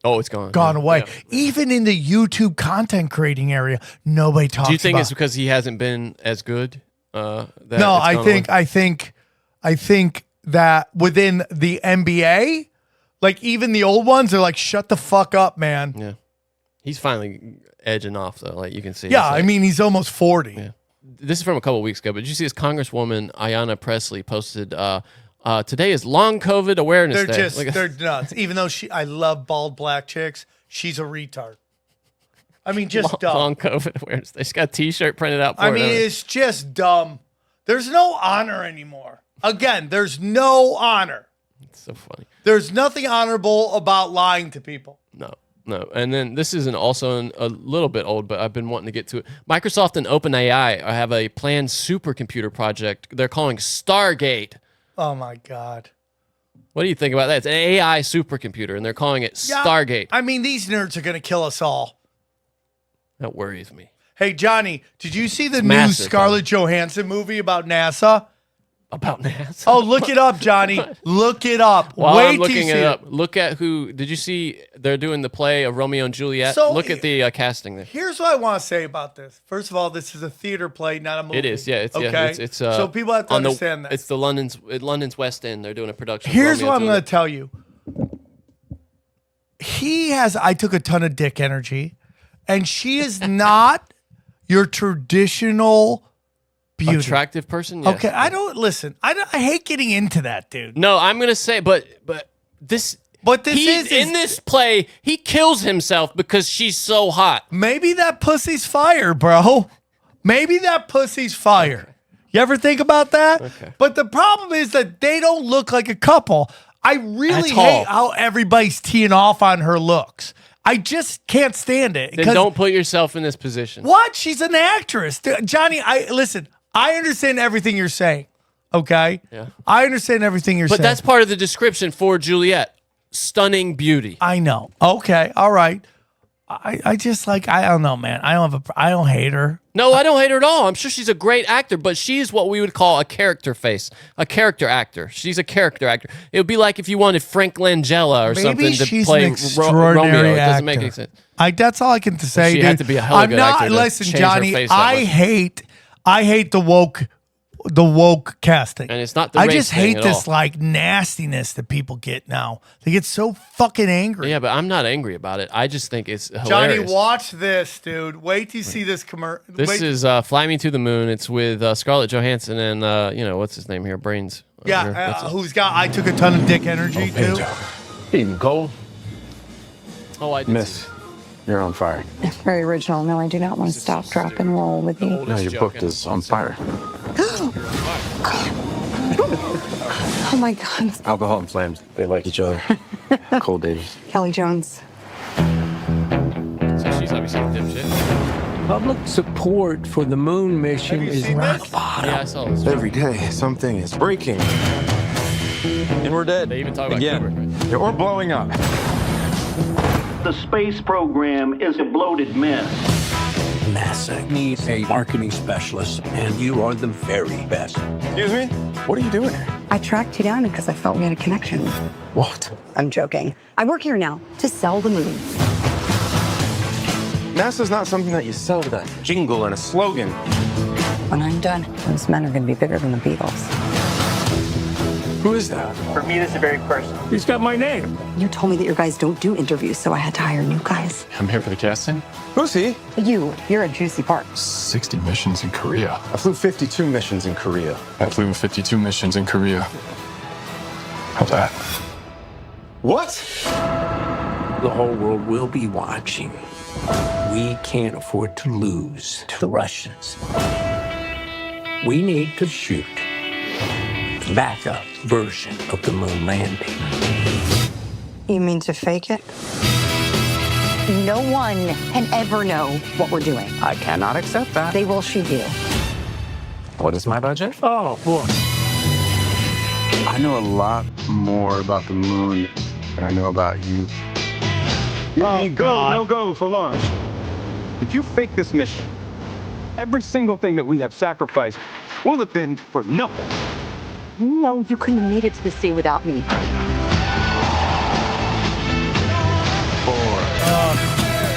S3: it's gone.
S2: Gone away.
S3: Yeah.
S2: Even in the YouTube content creating area, nobody talks about.
S3: Do you think it's because he hasn't been as good?
S2: No, I think that within the NBA, Like even the old ones are like, shut the fuck up, man.
S3: Yeah. He's finally edging off though. Like you can see.
S2: Yeah,
S3: like,
S2: I mean, he's almost 40.
S3: Yeah. This is from a couple weeks ago, but did you see this Congresswoman Ayanna Presley posted today is Long COVID Awareness Day.
S2: They're nuts. Even though I love bald black chicks, she's a retard. I mean, just dumb.
S3: Long COVID Awareness Day. She's got a T-shirt printed out for
S2: I mean, it's just dumb. There's no honor anymore. Again, there's no honor.
S3: It's so funny.
S2: There's nothing honorable about lying to people.
S3: No. And then this isn't also a little bit old, but I've been wanting to get to it. Microsoft and OpenAI have a planned supercomputer project they're calling Stargate.
S2: Oh, my God.
S3: What do you think about that? It's an AI supercomputer, and they're calling it Stargate.
S2: I mean, these nerds are going to kill us all.
S3: That worries me.
S2: Hey, Johnny, did you see the new Scarlett Johansson movie about NASA?
S3: About NASA?
S2: Oh, look it up, Johnny. Look it up.
S3: While
S2: Wait
S3: I'm looking
S2: till you
S3: it
S2: see
S3: up. Look at who. Did you see they're doing the play of Romeo and Juliet?
S2: So,
S3: look at the casting there.
S2: Here's what I want to say about this. First of all, this is a theater play, not a movie.
S3: It is, yeah. It's,
S2: okay.
S3: Yeah, it's
S2: so people have to understand that.
S3: It's the London's West End. They're doing a production.
S2: Here's what I'm going to tell you. I took a ton of dick energy, and she is not your traditional beauty.
S3: Attractive person? Yes.
S2: Okay, I hate getting into that, dude.
S3: No, I'm going to say, but this is in this play, he kills himself because she's so hot.
S2: Maybe that pussy's fire, bro. Maybe that pussy's fire. Okay. You ever think about that?
S3: Okay.
S2: But the problem is that they don't look like a couple. I really hate how everybody's teeing off on her looks. I just can't stand it.
S3: Then don't put yourself in this position.
S2: What? She's an actress. Johnny, listen, I understand everything you're saying. Okay?
S3: Yeah.
S2: I understand everything you're saying.
S3: But that's part of the description for Juliet. Stunning beauty.
S2: I know. Okay. All right. I just I don't know, man. I don't hate her.
S3: No, I don't hate her at all. I'm sure she's a great actor, but she's what we would call a character face, a character actor. She's a character actor. It would be like if you wanted Frank Langella or something to play Romeo. It doesn't make any sense.
S2: That's all I can say.
S3: She had to be a hell of a good actor.
S2: Listen, Johnny, I hate the woke casting.
S3: And it's not the
S2: I
S3: race
S2: just
S3: thing
S2: hate
S3: at
S2: this
S3: all.
S2: nastiness that people get now. They get so fucking angry.
S3: Yeah, but I'm not angry about it. I just think it's hilarious.
S2: Johnny, watch this, dude. Wait till you see this commercial.
S3: This is Fly Me to the Moon. It's with Scarlett Johansson and what's his name here? Brains.
S2: Yeah, I took a ton of dick energy too.
S5: Eating cold?
S3: Oh, I did.
S5: Miss, you're on fire.
S6: Very original. No, I do not want to stop, drop, and roll with you.
S5: No, your book is on fire.
S6: Oh my God.
S5: Alcohol and flames, they like each other. Cold daters.
S6: Kelly Jones.
S3: So she's obviously a dipshit.
S13: Public support for the moon mission is rock bottom.
S3: Yeah, I saw this.
S5: Every day, something is breaking. And we're dead.
S3: They even talk about
S5: again. Yeah, we're blowing up.
S14: The space program is a bloated mess.
S13: NASA needs a marketing specialist, and you are the very best.
S5: Excuse me? What are you doing here?
S6: I tracked you down because I felt we had a connection.
S5: What?
S6: I'm joking. I work here now to sell the moon.
S5: NASA's not something that you sell with a jingle and a slogan.
S6: When I'm done, those men are going to be bigger than the Beatles.
S5: Who is that?
S14: For me, this is very personal.
S13: He's got my name.
S6: You told me that your guys don't do interviews, so I had to hire new guys.
S5: I'm here for the casting. Who's he?
S6: You're a juicy part.
S15: 60 missions in Korea.
S5: I flew 52 missions in Korea.
S15: I flew 52 missions in Korea. How's that?
S5: What?
S13: The whole world will be watching. We can't afford to lose to the Russians. We need to shoot the backup version of the moon landing.
S6: You mean to fake it? No one can ever know what we're doing.
S5: I cannot accept that.
S6: They will shoot you.
S5: What is my budget?
S13: Oh, boy.
S16: I know a lot more about the moon than I know about you.
S11: Go for launch. If you fake this mission, every single thing that we have sacrificed will have been for nothing.
S6: No, you couldn't have made it to the sea without me.
S16: 4,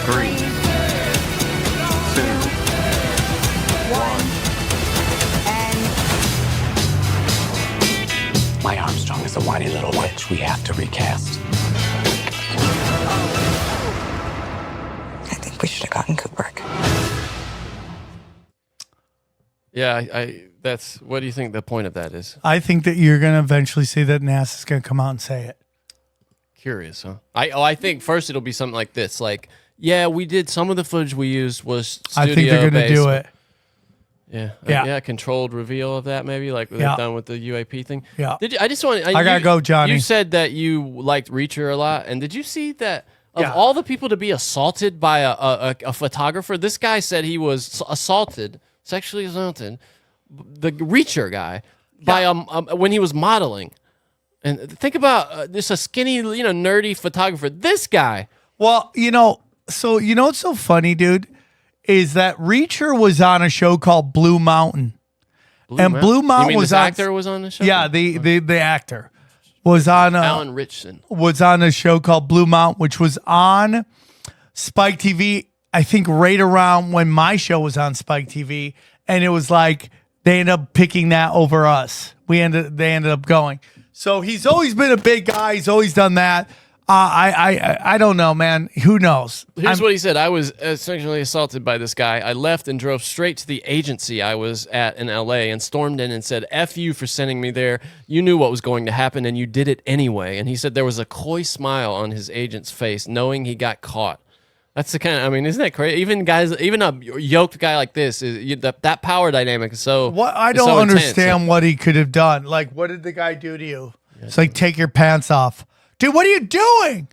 S16: 3, 2, 1.
S13: My Armstrong is a whiny little witch we have to recast.
S3: Yeah, that's. What do you think the point of that is?
S2: I think that you're going to eventually see that NASA's going to come out and say it.
S3: Curious, huh? I think first it'll be something like this. Like, yeah, we did some of the footage we used was studio
S2: I think they're going to do it.
S3: Yeah,
S2: Yeah.
S3: controlled reveal of that maybe, like they've done with the UAP thing.
S2: Yeah.
S3: Did you, I just want?
S2: I gotta go, Johnny.
S3: You said that you liked Reacher a lot, and did you see that? Of all the people to be assaulted by a photographer, this guy said he was sexually assaulted, the Reacher guy, by when he was modeling. And think about this: a skinny, nerdy photographer. This guy.
S2: Well, so what's so funny, dude, is that Reacher was on a show called Blue Mountain. Blue Mountain
S3: you mean
S2: was
S3: this
S2: on.
S3: actor was on the show?
S2: Yeah, the actor was on.
S3: Alan Richson
S2: was on a show called Blue Mountain, which was on Spike TV. I think right around when my show was on Spike TV, and it was like they ended up picking that over us. They ended up going. So he's always been a big guy. He's always done that. I don't know, man. Who knows?
S3: Here's what he said. I was sexually assaulted by this guy. I left and drove straight to the agency I was at in LA and stormed in and said, F you for sending me there. You knew what was going to happen and you did it anyway. And he said there was a coy smile on his agent's face knowing he got caught. That's the kind of, isn't that crazy? Even a yoked guy like this, that power dynamic is so
S2: I don't
S3: so
S2: understand what he could have done. Like, what did the guy do to you? It's like, take your pants off. Dude, what are you doing?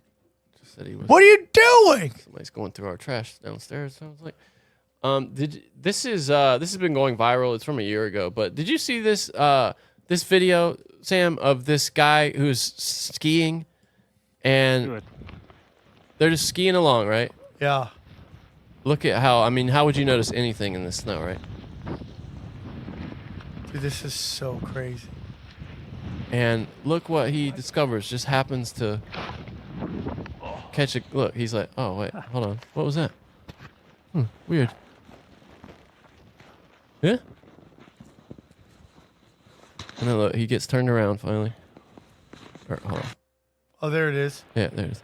S2: What are you doing?
S3: Somebody's going through our trash downstairs. Sounds like. This has been going viral. It's from a year ago, but did you see this this video, Sam, of this guy who's skiing, and they're just skiing along, right?
S2: Yeah.
S3: Look at how. How would you notice anything in the snow, right?
S2: Dude, this is so crazy.
S3: And look what he discovers. Just happens to catch a look. He's like, oh wait, hold on. What was that? Weird. Yeah. And then look, he gets turned around finally. Hold on.
S2: Oh, there it is.
S3: Yeah, there it is.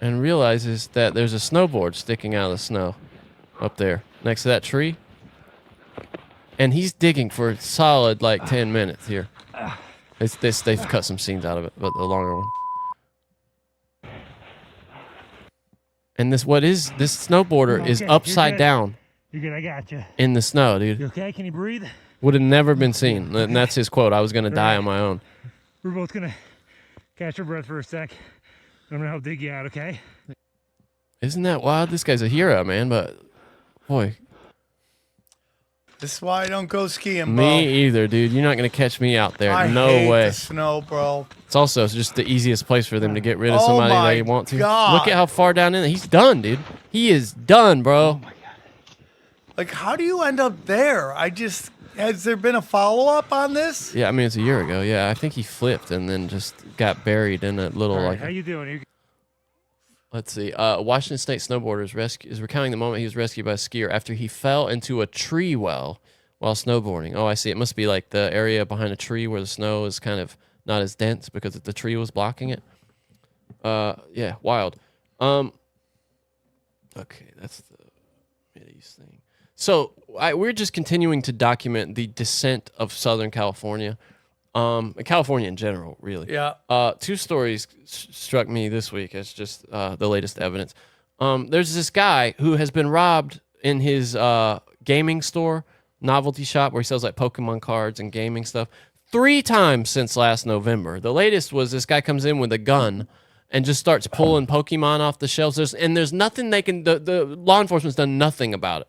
S3: And realizes that there's a snowboard sticking out of the snow up there next to that tree. And he's digging for a solid 10 minutes here. They've cut some scenes out of it, but the longer one. And this snowboarder is upside down.
S17: You're good, I got you.
S3: In the snow, dude.
S17: You okay? Can you breathe?
S3: Would have never been seen. And that's his quote. I was going to die on my own.
S17: We're both going to catch our breath for a sec. I'm going to help dig you out, okay?
S3: Isn't that wild? This guy's a hero, man, but boy.
S2: This is why I don't go skiing, bro.
S3: Me either, dude. You're not going to catch me out there.
S2: I
S3: No
S2: hate
S3: way.
S2: the snow, bro.
S3: It's also just the easiest place for them to get rid of somebody
S2: my
S3: they want to.
S2: God.
S3: Look at how far down in there. He's done, dude. He is done, bro.
S2: Like, how do you end up there? Has there been a follow-up on this?
S3: Yeah, it's a year ago. Yeah, I think he flipped and then just got buried in a little
S17: All right, how you doing?
S3: Let's see. Washington State snowboarder is recounting the moment he was rescued by a skier after he fell into a tree well while snowboarding. Oh, I see. It must be like the area behind a tree where the snow is kind of not as dense because the tree was blocking it. Yeah, wild. Okay, that's the Mideast thing. So we're just continuing to document the descent of Southern California, California in general, really.
S2: Yeah.
S3: Two stories struck me this week as just the latest evidence. There's this guy who has been robbed in his gaming store, novelty shop, where he sells Pokemon cards and gaming stuff 3 times since last November. The latest was this guy comes in with a gun and just starts pulling Pokemon off the shelves. There's nothing they can. The law enforcement's done nothing about it.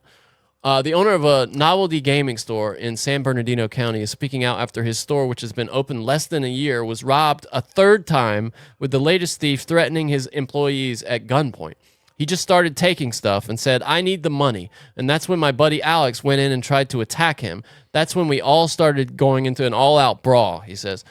S3: The owner of a novelty gaming store in San Bernardino County is speaking out after his store, which has been open less than a year, was robbed a 3rd time, with the latest thief threatening his employees at gunpoint. He just started taking stuff and said, I need the money. And that's when my buddy Alex went in and tried to attack him. That's when we all started going into an all-out brawl, he says.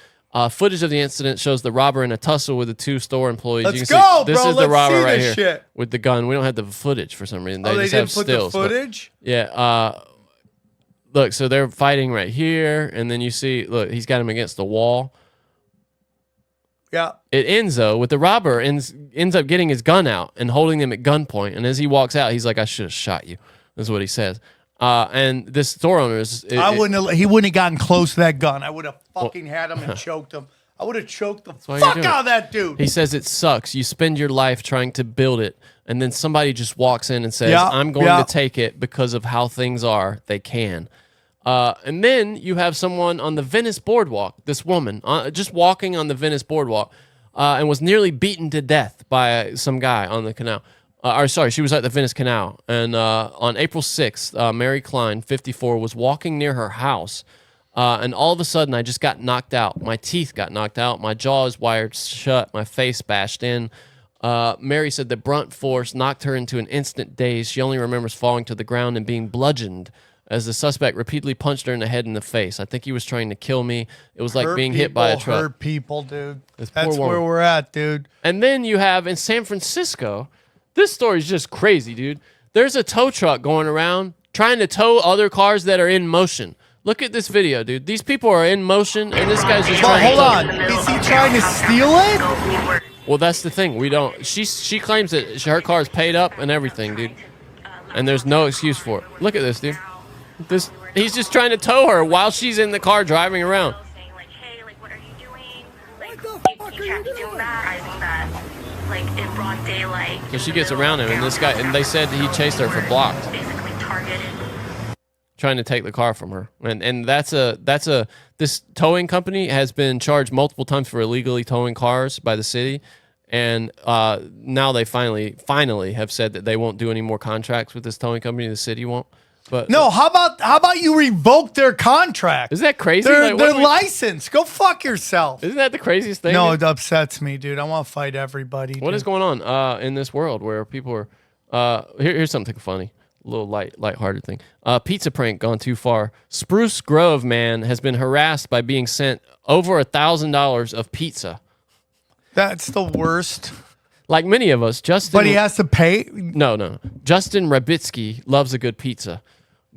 S3: Footage of the incident shows the robber in a tussle with the 2 store employees.
S2: Let's
S3: you can
S2: go,
S3: see, this
S2: bro.
S3: is the
S2: Let's
S3: robber
S2: see
S3: right
S2: this
S3: here
S2: shit.
S3: with the gun. We don't have the footage for some reason.
S2: They
S3: just
S2: didn't
S3: have
S2: put
S3: stills,
S2: the footage?
S3: Yeah. Look, so they're fighting right here, and then you see, look, he's got him against the wall.
S2: Yeah.
S3: It ends, though, with the robber ends up getting his gun out and holding them at gunpoint. And as he walks out, he's like, I should have shot you. That's what he says. And this store owner is.
S2: He wouldn't have gotten close to that gun. I would have fucking had him and choked him. I would have choked the fuck out of that dude.
S3: He says it sucks. You spend your life trying to build it, and then somebody just walks in and says, I'm going to take it because of how things are. They can. And then you have someone on the Venice boardwalk, this woman, just walking on the Venice boardwalk, and was nearly beaten to death by some guy on the canal. She was at the Venice Canal. And on April 6th, Mary Klein, 54, was walking near her house. And all of a sudden, I just got knocked out. My teeth got knocked out. My jaw is wired shut. My face bashed in. Mary said the brunt force knocked her into an instant daze. She only remembers falling to the ground and being bludgeoned as the suspect repeatedly punched her in the head and the face. I think he was trying to kill me. It was like being hit by a truck.
S2: Hurt people, dude. That's where we're at, dude.
S3: And then you have in San Francisco, this story is just crazy, dude. There's a tow truck going around trying to tow other cars that are in motion. Look at this video, dude. These people are in motion, and this guy's just trying
S2: to... Hold on. Is he trying to steal it?
S3: Well, that's the thing. We don't... She claims that her car is paid up and everything, dude. And there's no excuse for it. Look at this, dude. He's just trying to tow her while she's in the car driving around. So she gets around him, and this guy... And they said he chased her for blocks. Trying to take the car from her, and this towing company has been charged multiple times for illegally towing cars by the city, and now they finally have said that they won't do any more contracts with this towing company. The city won't. But
S2: no, how about you revoke their contract?
S3: Isn't that crazy?
S2: Their license. Go fuck yourself.
S3: Isn't that the craziest thing?
S2: No, it upsets me, dude. I want to fight everybody.
S3: What is going on in this world where people are? Here's something funny. A little lighthearted thing. Pizza prank gone too far. Spruce Grove man has been harassed by being sent over $1,000 of pizza.
S2: That's the worst.
S3: Like many of us, Justin.
S2: But he has to pay?
S3: No. Justin Rabitsky loves a good pizza.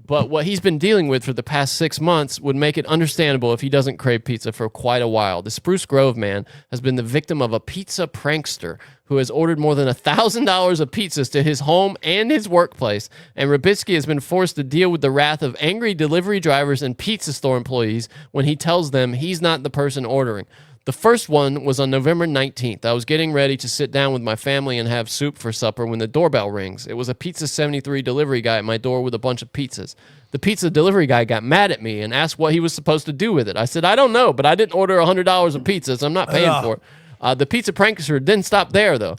S3: But what he's been dealing with for the past 6 months would make it understandable if he doesn't crave pizza for quite a while. The Spruce Grove man has been the victim of a pizza prankster who has ordered more than $1,000 of pizzas to his home and his workplace. And Rabitsky has been forced to deal with the wrath of angry delivery drivers and pizza store employees when he tells them he's not the person ordering. The first one was on November 19th. I was getting ready to sit down with my family and have soup for supper when the doorbell rings. It was a Pizza 73 delivery guy at my door with a bunch of pizzas. The pizza delivery guy got mad at me and asked what he was supposed to do with it. I said, I don't know, but I didn't order $100 of pizza, so I'm not paying for it. The pizza prankster didn't stop there, though.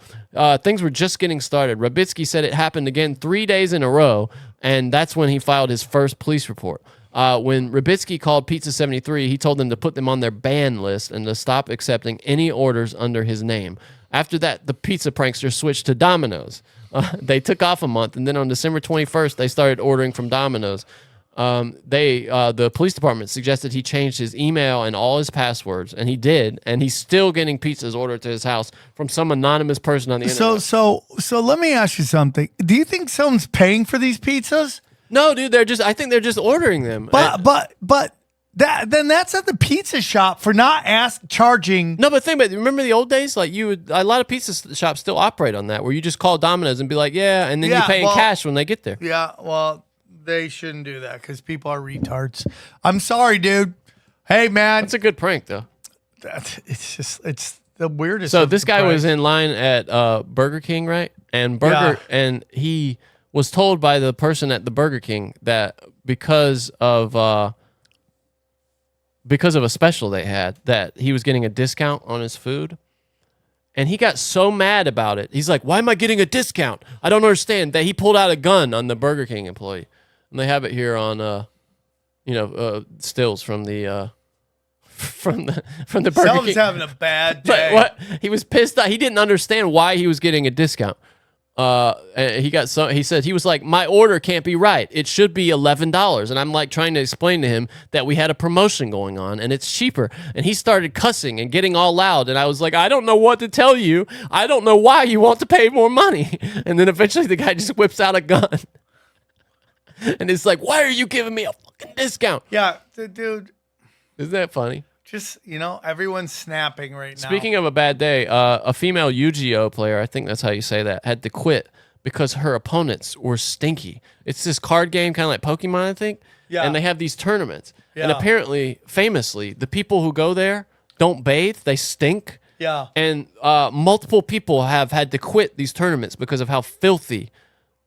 S3: Things were just getting started. Rabitsky said it happened again 3 days in a row, and that's when he filed his first police report. When Rabitsky called Pizza 73, he told them to put them on their ban list and to stop accepting any orders under his name. After that, the pizza prankster switched to Domino's. They took off a month, and then on December 21st, they started ordering from Domino's. The police department suggested he changed his email and all his passwords, and he did, and he's still getting pizzas ordered to his house from some anonymous person on the internet.
S2: So let me ask you something. Do you think someone's paying for these pizzas?
S3: No, dude, I think they're just ordering them.
S2: But then that's at the pizza shop for not charging.
S3: No, but think about it. Remember the old days? Like a lot of pizza shops still operate on that, where you just call Domino's and be like, yeah, and then you pay in cash when they get there.
S2: Yeah, well, they shouldn't do that because people are retards. I'm sorry, dude. Hey, man.
S3: It's a good prank, though.
S2: It's the weirdest.
S3: So this guy was in line at Burger King, right? And he was told by the person at the Burger King that because of a special they had, that he was getting a discount on his food. And he got so mad about it. He's like, why am I getting a discount? I don't understand. That he pulled out a gun on the Burger King employee. And they have it here on stills from the from the Burger King.
S2: Someone's having a bad day.
S3: But what? He was pissed off. He didn't understand why he was getting a discount. He said he was like, my order can't be right. It should be $11. And I'm like trying to explain to him that we had a promotion going on and it's cheaper. And he started cussing and getting all loud. And I was like, I don't know what to tell you. I don't know why you want to pay more money. And then eventually the guy just whips out a gun. And it's like, why are you giving me a fucking discount?
S2: Yeah, dude.
S3: Isn't that funny?
S2: Just, everyone's snapping right now.
S3: Speaking of a bad day, a female Yu-Gi-Oh player, I think that's how you say that, had to quit because her opponents were stinky. It's this card game, kind of like Pokemon, I think.
S2: Yeah.
S3: And they have these tournaments. And
S2: Yeah.
S3: apparently, famously, the people who go there don't bathe. They stink.
S2: Yeah.
S3: And multiple people have had to quit these tournaments because of how filthy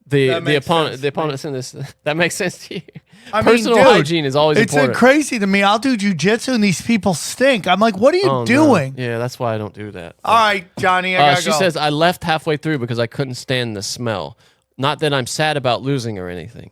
S3: the opponents in this. That makes sense to you. Personal hygiene is always important.
S2: It's crazy to me. I'll do jujitsu and these people stink. I'm like, what are you doing?
S3: No. Yeah, that's why I don't do that.
S2: All right, Johnny, I gotta
S3: she
S2: go.
S3: says, I left halfway through because I couldn't stand the smell. Not that I'm sad about losing or anything.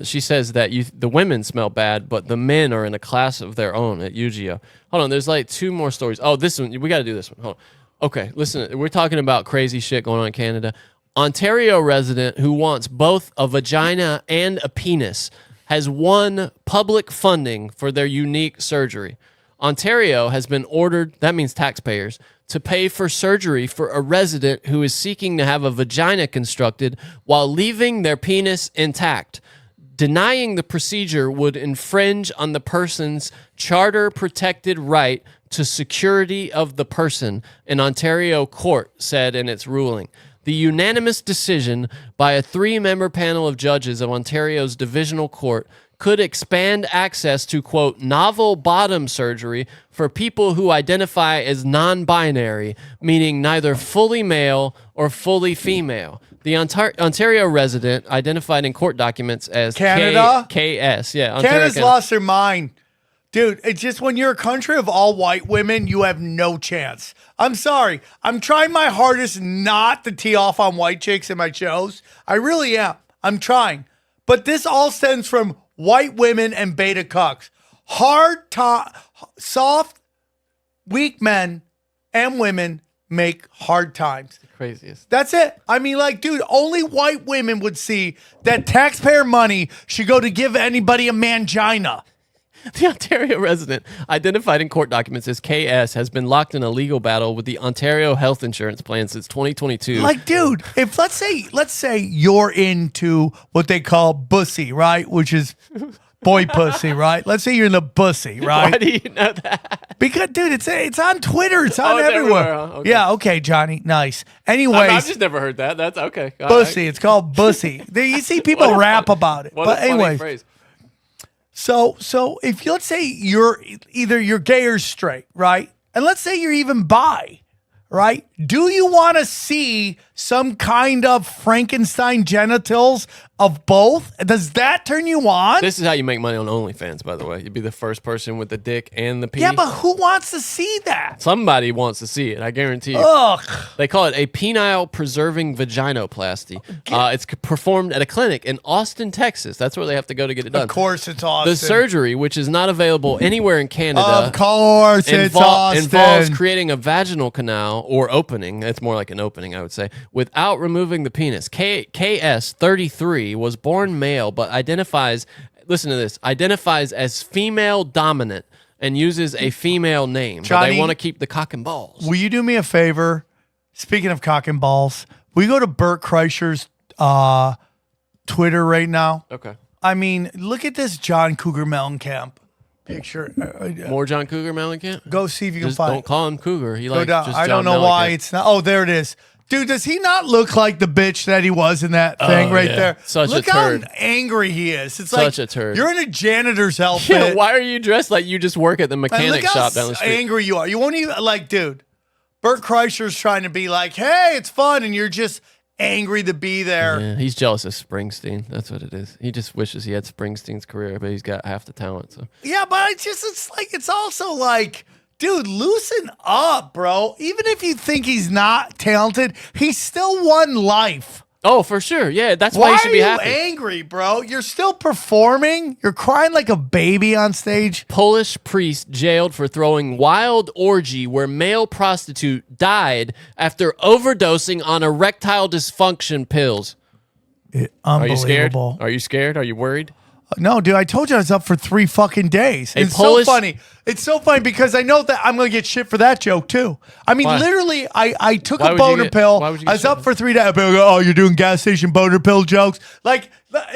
S3: She says that the women smell bad, but the men are in a class of their own at UGO. Hold on, there's like 2 more stories. Oh, this one, we got to do this one. Hold on. Okay, listen, we're talking about crazy shit going on in Canada. Ontario resident who wants both a vagina and a penis has won public funding for their unique surgery. Ontario has been ordered, that means taxpayers, to pay for surgery for a resident who is seeking to have a vagina constructed while leaving their penis intact. Denying the procedure would infringe on the person's charter-protected right to security of the person, an Ontario court said in its ruling. The unanimous decision by a 3-member panel of judges of Ontario's Divisional Court could expand access to, quote, novel bottom surgery for people who identify as non-binary, meaning neither fully male or fully female. The Ontario resident identified in court documents as
S2: Canada?
S3: KS. Yeah,
S2: Canada's lost their mind. Dude, it's just when you're a country of all white women, you have no chance. I'm sorry. I'm trying my hardest not to tee off on white chicks in my shows. I really am. I'm trying. But this all stems from white women and beta cucks. Soft, weak men and women make hard times.
S3: The craziest.
S2: That's it. I mean, like, dude, only white women would see that taxpayer money should go to give anybody a mangina.
S3: The Ontario resident, identified in court documents as KS, has been locked in a legal battle with the Ontario Health Insurance Plan since 2022.
S2: Like, dude, if let's say you're into what they call bussy, right? Which is boy pussy, right? Let's say you're in the bussy, right?
S3: Why do you know that?
S2: Because, dude, it's on Twitter. It's on
S3: it's
S2: everywhere.
S3: everywhere, huh? Okay.
S2: Yeah, okay, Johnny. Nice. Anyways.
S3: I've just never heard that. That's okay.
S2: Bussy. It's called bussy. You see people rap about it. But anyways.
S3: Phrase.
S2: So if let's say you're gay or straight, right? And let's say you're even bi, right? Do you want to see some kind of Frankenstein genitals of both? Does that turn you on?
S3: This is how you make money on OnlyFans, by the way. You'd be the first person with the dick and the penis.
S2: Yeah, but who wants to see that?
S3: Somebody wants to see it, I guarantee you.
S2: Ugh.
S3: They call it a penile preserving vaginoplasty. It's performed at a clinic in Austin, Texas. That's where they have to go to get it done.
S2: Of course it's Austin.
S3: The surgery, which is not available anywhere in Canada.
S2: Of course it's Austin.
S3: Involves creating a vaginal canal or opening. It's more like an opening, I would say, without removing the penis. KS33 was born male, but identifies as female dominant and uses a female name.
S2: Johnny,
S3: but they want to keep the cock and balls.
S2: Will you do me a favor? Speaking of cock and balls, we go to Bert Kreischer's Twitter right now.
S3: Okay.
S2: I mean, look at this John Cougar Mellencamp picture.
S3: More John Cougar Mellencamp?
S2: Go see if you can
S3: Just
S2: find it.
S3: Don't call him Cougar. He likes
S2: down.
S3: just
S2: I don't
S3: John
S2: know why
S3: Mellencamp.
S2: it's not. Oh, there it is. Dude, does he not look like the bitch that he was in that thing right there?
S3: Such
S2: look
S3: a turd.
S2: how angry he is. It's
S3: Such
S2: like
S3: a turd.
S2: You're in a janitor's outfit.
S3: Yeah, why are you dressed like you just work at the
S2: And
S3: mechanic
S2: look how
S3: shop down the street?
S2: angry you are. You won't even, like, dude, Bert Kreischer's trying to be like, hey, it's fun, and you're just angry to be there.
S3: Yeah, he's jealous of Springsteen. That's what it is. He just wishes he had Springsteen's career, but he's got half the talent. So
S2: Yeah, but it's also like, dude, loosen up, bro. Even if you think he's not talented, he's still one life.
S3: Oh, for sure. Yeah, that's why you should be happy.
S2: Why are you angry, bro? You're still performing. You're crying like a baby on stage.
S3: Polish priest jailed for throwing wild orgy where male prostitute died after overdosing on erectile dysfunction pills. Are you scared?
S2: Unbelievable.
S3: Are you scared? Are you worried?
S2: No, dude, I told you I was up for 3 fucking days. It's
S3: Polish-
S2: so funny. It's so funny because I know that I'm going to get shit for that joke too. I mean,
S3: Why?
S2: literally, I took
S3: Why
S2: a
S3: would you
S2: boner
S3: get-
S2: pill.
S3: why would you
S2: I
S3: get
S2: was
S3: shit
S2: up
S3: for
S2: for 3 days. People go, oh, you're doing gas station boner pill jokes. Like,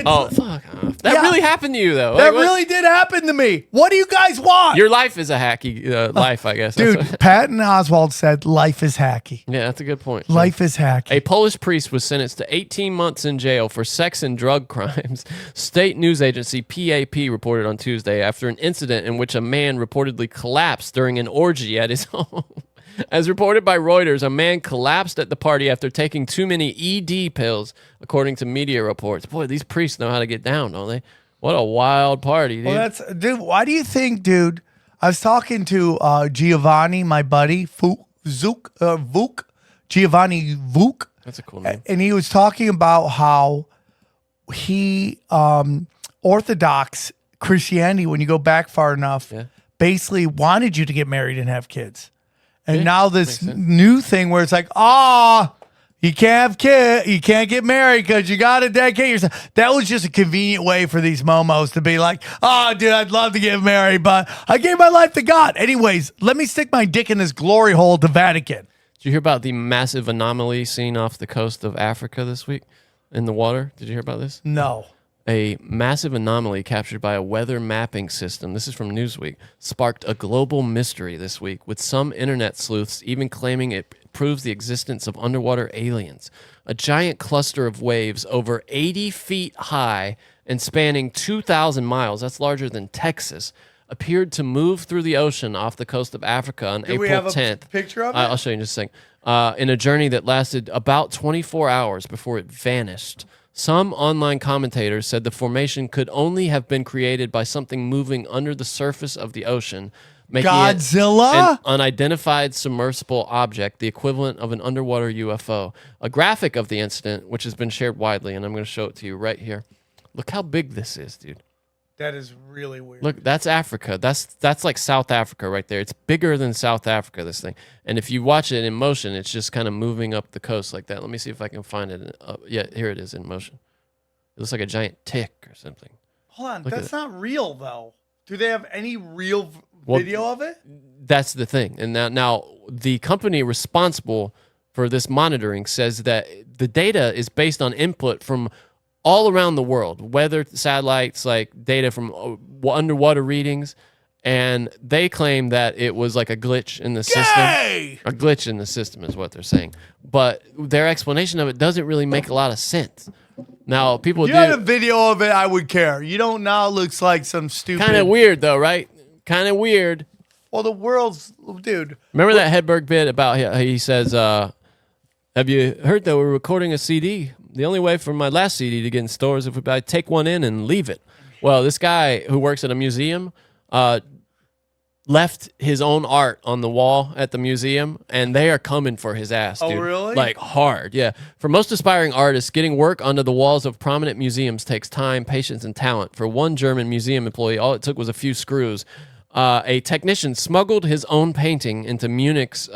S3: Oh, fuck off. That really happened to you, though.
S2: That really did happen to me. What do you guys want?
S3: Your life is a hacky life, I guess.
S2: Dude, Patton Oswalt said life is hacky.
S3: Yeah, that's a good point.
S2: Life is hacky.
S3: A Polish priest was sentenced to 18 months in jail for sex and drug crimes. State news agency PAP reported on Tuesday after an incident in which a man reportedly collapsed during an orgy at his home. As reported by Reuters, a man collapsed at the party after taking too many ED pills, according to media reports. Boy, these priests know how to get down, don't they? What a wild party, dude.
S2: Well, dude, why do you think, dude? I was talking to Giovanni, my buddy, Vuk, Giovanni Vuk.
S3: That's a cool name.
S2: And he was talking about how he, Orthodox Christianity, when you go back far enough, basically wanted you to get married and have kids. And now this new thing where it's like, you can't have kids, you can't get married because you got to dedicate yourself. That was just a convenient way for these momos to be like, dude, I'd love to get married, but I gave my life to God. Anyways, let me stick my dick in this glory hole at the Vatican.
S3: Did you hear about the massive anomaly seen off the coast of Africa this week in the water? Did you hear about this?
S2: No.
S3: A massive anomaly captured by a weather mapping system, this is from Newsweek, sparked a global mystery this week, with some internet sleuths even claiming it proves the existence of underwater aliens. A giant cluster of waves over 80 feet high and spanning 2,000 miles, that's larger than Texas, appeared to move through the ocean off the coast of Africa on April 10th.
S2: Picture of it?
S3: I'll show you in just a second. In a journey that lasted about 24 hours before it vanished. Some online commentators said the formation could only have been created by something moving under the surface of the ocean, making
S2: Godzilla?
S3: it an unidentified submersible object, the equivalent of an underwater UFO. A graphic of the incident, which has been shared widely, and I'm going to show it to you right here. Look how big this is, dude.
S2: That is really weird.
S3: Look, that's Africa. That's like South Africa right there. It's bigger than South Africa, this thing. And if you watch it in motion, it's just kind of moving up the coast like that. Let me see if I can find it. Yeah, here it is in motion. It looks like a giant tick or something.
S2: Hold on,
S3: Look
S2: that's
S3: at it.
S2: not real, though. Do they have any real
S3: Well,
S2: video of it?
S3: That's the thing. And now the company responsible for this monitoring says that the data is based on input from all around the world, weather satellites, like data from underwater readings, and they claim that it was like a glitch in the system. A glitch in the system is what they're saying. But their explanation of it doesn't really make a lot of sense. Now, people
S2: If you had a video of it, I would care. You don't now. It looks like some stupid.
S3: kind of weird though, right? Kind of weird.
S2: Well, the world's dude.
S3: Remember that Hedberg bit about how he says, have you heard that we're recording a CD? The only way for my last CD to get in stores is if I take one in and leave it. Well, this guy who works at a museum left his own art on the wall at the museum, and they are coming for his ass, dude.
S2: Oh, really?
S3: Like, hard, yeah. For most aspiring artists, getting work onto the walls of prominent museums takes time, patience, and talent. For one German museum employee, all it took was a few screws. A technician smuggled his own painting into Munich's,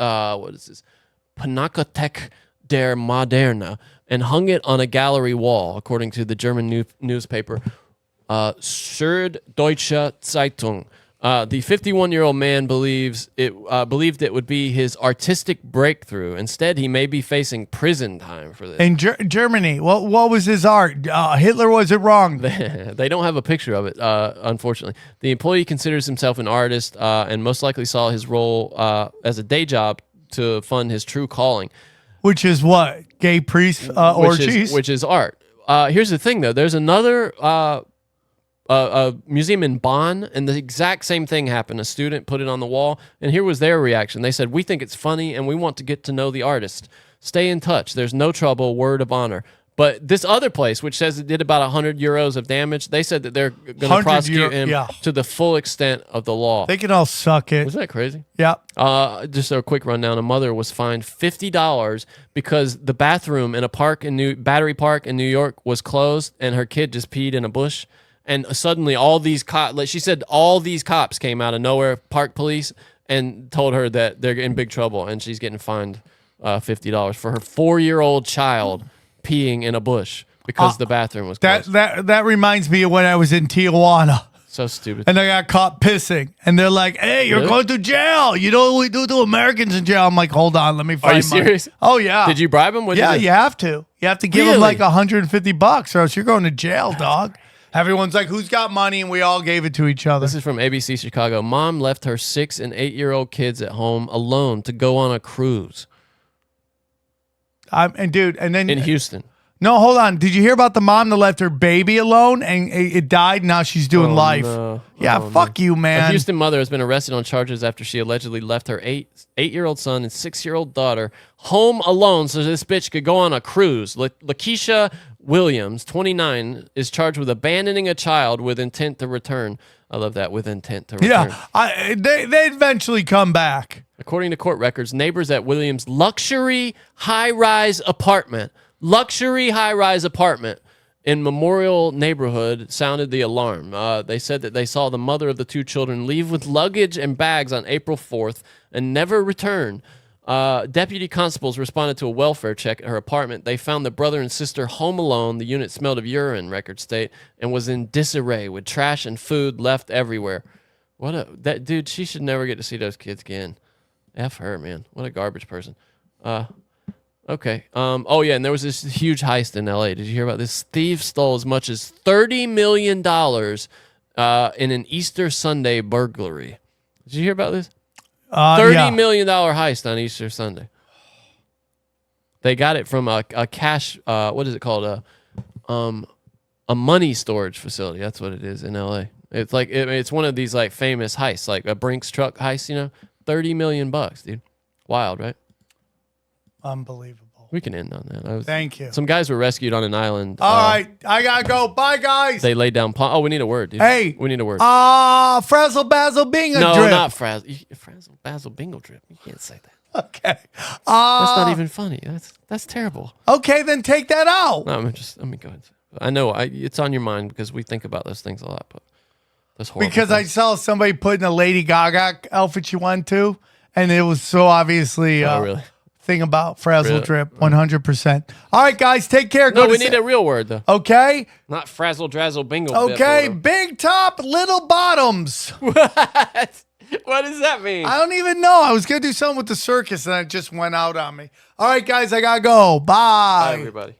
S3: Pinakothek der Moderne, and hung it on a gallery wall, according to the German newspaper Süddeutsche Zeitung. The 51-year-old man believed it would be his artistic breakthrough. Instead, he may be facing prison time for this.
S2: In Germany, what was his art? Hitler was it wrong?
S3: They don't have a picture of it, unfortunately. The employee considers himself an artist and most likely saw his role as a day job to fund his true calling.
S2: Which is what? Gay priest orgies?
S3: Which is art. Here's the thing, though. There's another a museum in Bonn, and the exact same thing happened. A student put it on the wall, and here was their reaction. They said, "We think it's funny, and we want to get to know the artist. Stay in touch. There's no trouble. Word of honor." But this other place, which says it did about 100 euros of damage, they said that they're going to prosecute him to the full extent of the law.
S2: They can all suck it.
S3: Wasn't that crazy?
S2: Yeah.
S3: Just a quick rundown. A mother was fined $50 because the bathroom in a park in Battery Park in New York was closed, and her kid just peed in a bush. And suddenly all these cops, like she said, all these cops came out of nowhere, park police, and told her that they're in big trouble, and she's getting fined $50 for her 4-year-old child peeing in a bush because the bathroom was closed.
S2: That reminds me of when I was in Tijuana.
S3: So stupid.
S2: And I got caught pissing. And they're like, "Hey, you're going to jail. You know what we do to Americans in jail?" I'm like, "Hold on, let me find
S3: Are you serious?
S2: Oh, yeah.
S3: Did you bribe him?
S2: Yeah, you have to. You have to give them like $150 or else you're going to jail, dog. Everyone's like, who's got money? And we all gave it to each other.
S3: This is from ABC Chicago. Mom left her 6 and 8-year-old kids at home alone to go on a cruise.
S2: And then
S3: in Houston.
S2: No, hold on. Did you hear about the mom that left her baby alone and it died? Now she's doing life.
S3: No.
S2: Yeah, fuck you, man.
S3: A Houston mother has been arrested on charges after she allegedly left her 8-year-old son and 6-year-old daughter home alone so this bitch could go on a cruise. Lakeisha Williams, 29, is charged with abandoning a child with intent to return. I love that, with intent to return.
S2: Yeah, they eventually come back.
S3: According to court records, neighbors at Williams' luxury high-rise apartment in Memorial neighborhood sounded the alarm. They said that they saw the mother of the 2 children leave with luggage and bags on April 4th and never return. Deputy constables responded to a welfare check at her apartment. They found the brother and sister home alone. The unit smelled of urine, records state, and was in disarray with trash and food left everywhere. That dude, she should never get to see those kids again. F her, man. What a garbage person. Okay. Oh, yeah, and there was this huge heist in L.A. Did you hear about this? Thieves stole as much as $30 million in an Easter Sunday burglary. Did you hear about this? $30 million heist on Easter Sunday. They got it from a cash, what is it called? A money storage facility. That's what it is in L.A. It's like it's one of these like famous heists, like a Brinks truck heist, you know? $30 million, dude. Wild, right?
S2: Unbelievable.
S3: We can end on that.
S2: Thank you.
S3: Some guys were rescued on an island.
S2: All right, I gotta go. Bye, guys.
S3: They laid down. We need a word, dude.
S2: Hey,
S3: we need a word.
S2: Frazzle Bazzle Bingo
S3: no,
S2: Drip.
S3: No, not Frazzle. Frazzle Bazzle Bingo Drip. You can't say that.
S2: Okay.
S3: That's not even funny. That's terrible.
S2: Okay, then take that out.
S3: No, let me go ahead. I know it's on your mind because we think about those things a lot, but that's horrible.
S2: Because I saw somebody putting a Lady Gaga outfit she went to, and it was so obviously
S3: really?
S2: Thing about Frazzle Drip, 100%. All right, guys, take care.
S3: No, we need a real word, though.
S2: Okay.
S3: Not Frazzle Drazzle Bingo.
S2: Okay, big top, little bottoms.
S3: What? What does that mean?
S2: I don't even know. I was going to do something with the circus, and it just went out on me. All right, guys, I got to go. Bye.
S3: Bye, everybody.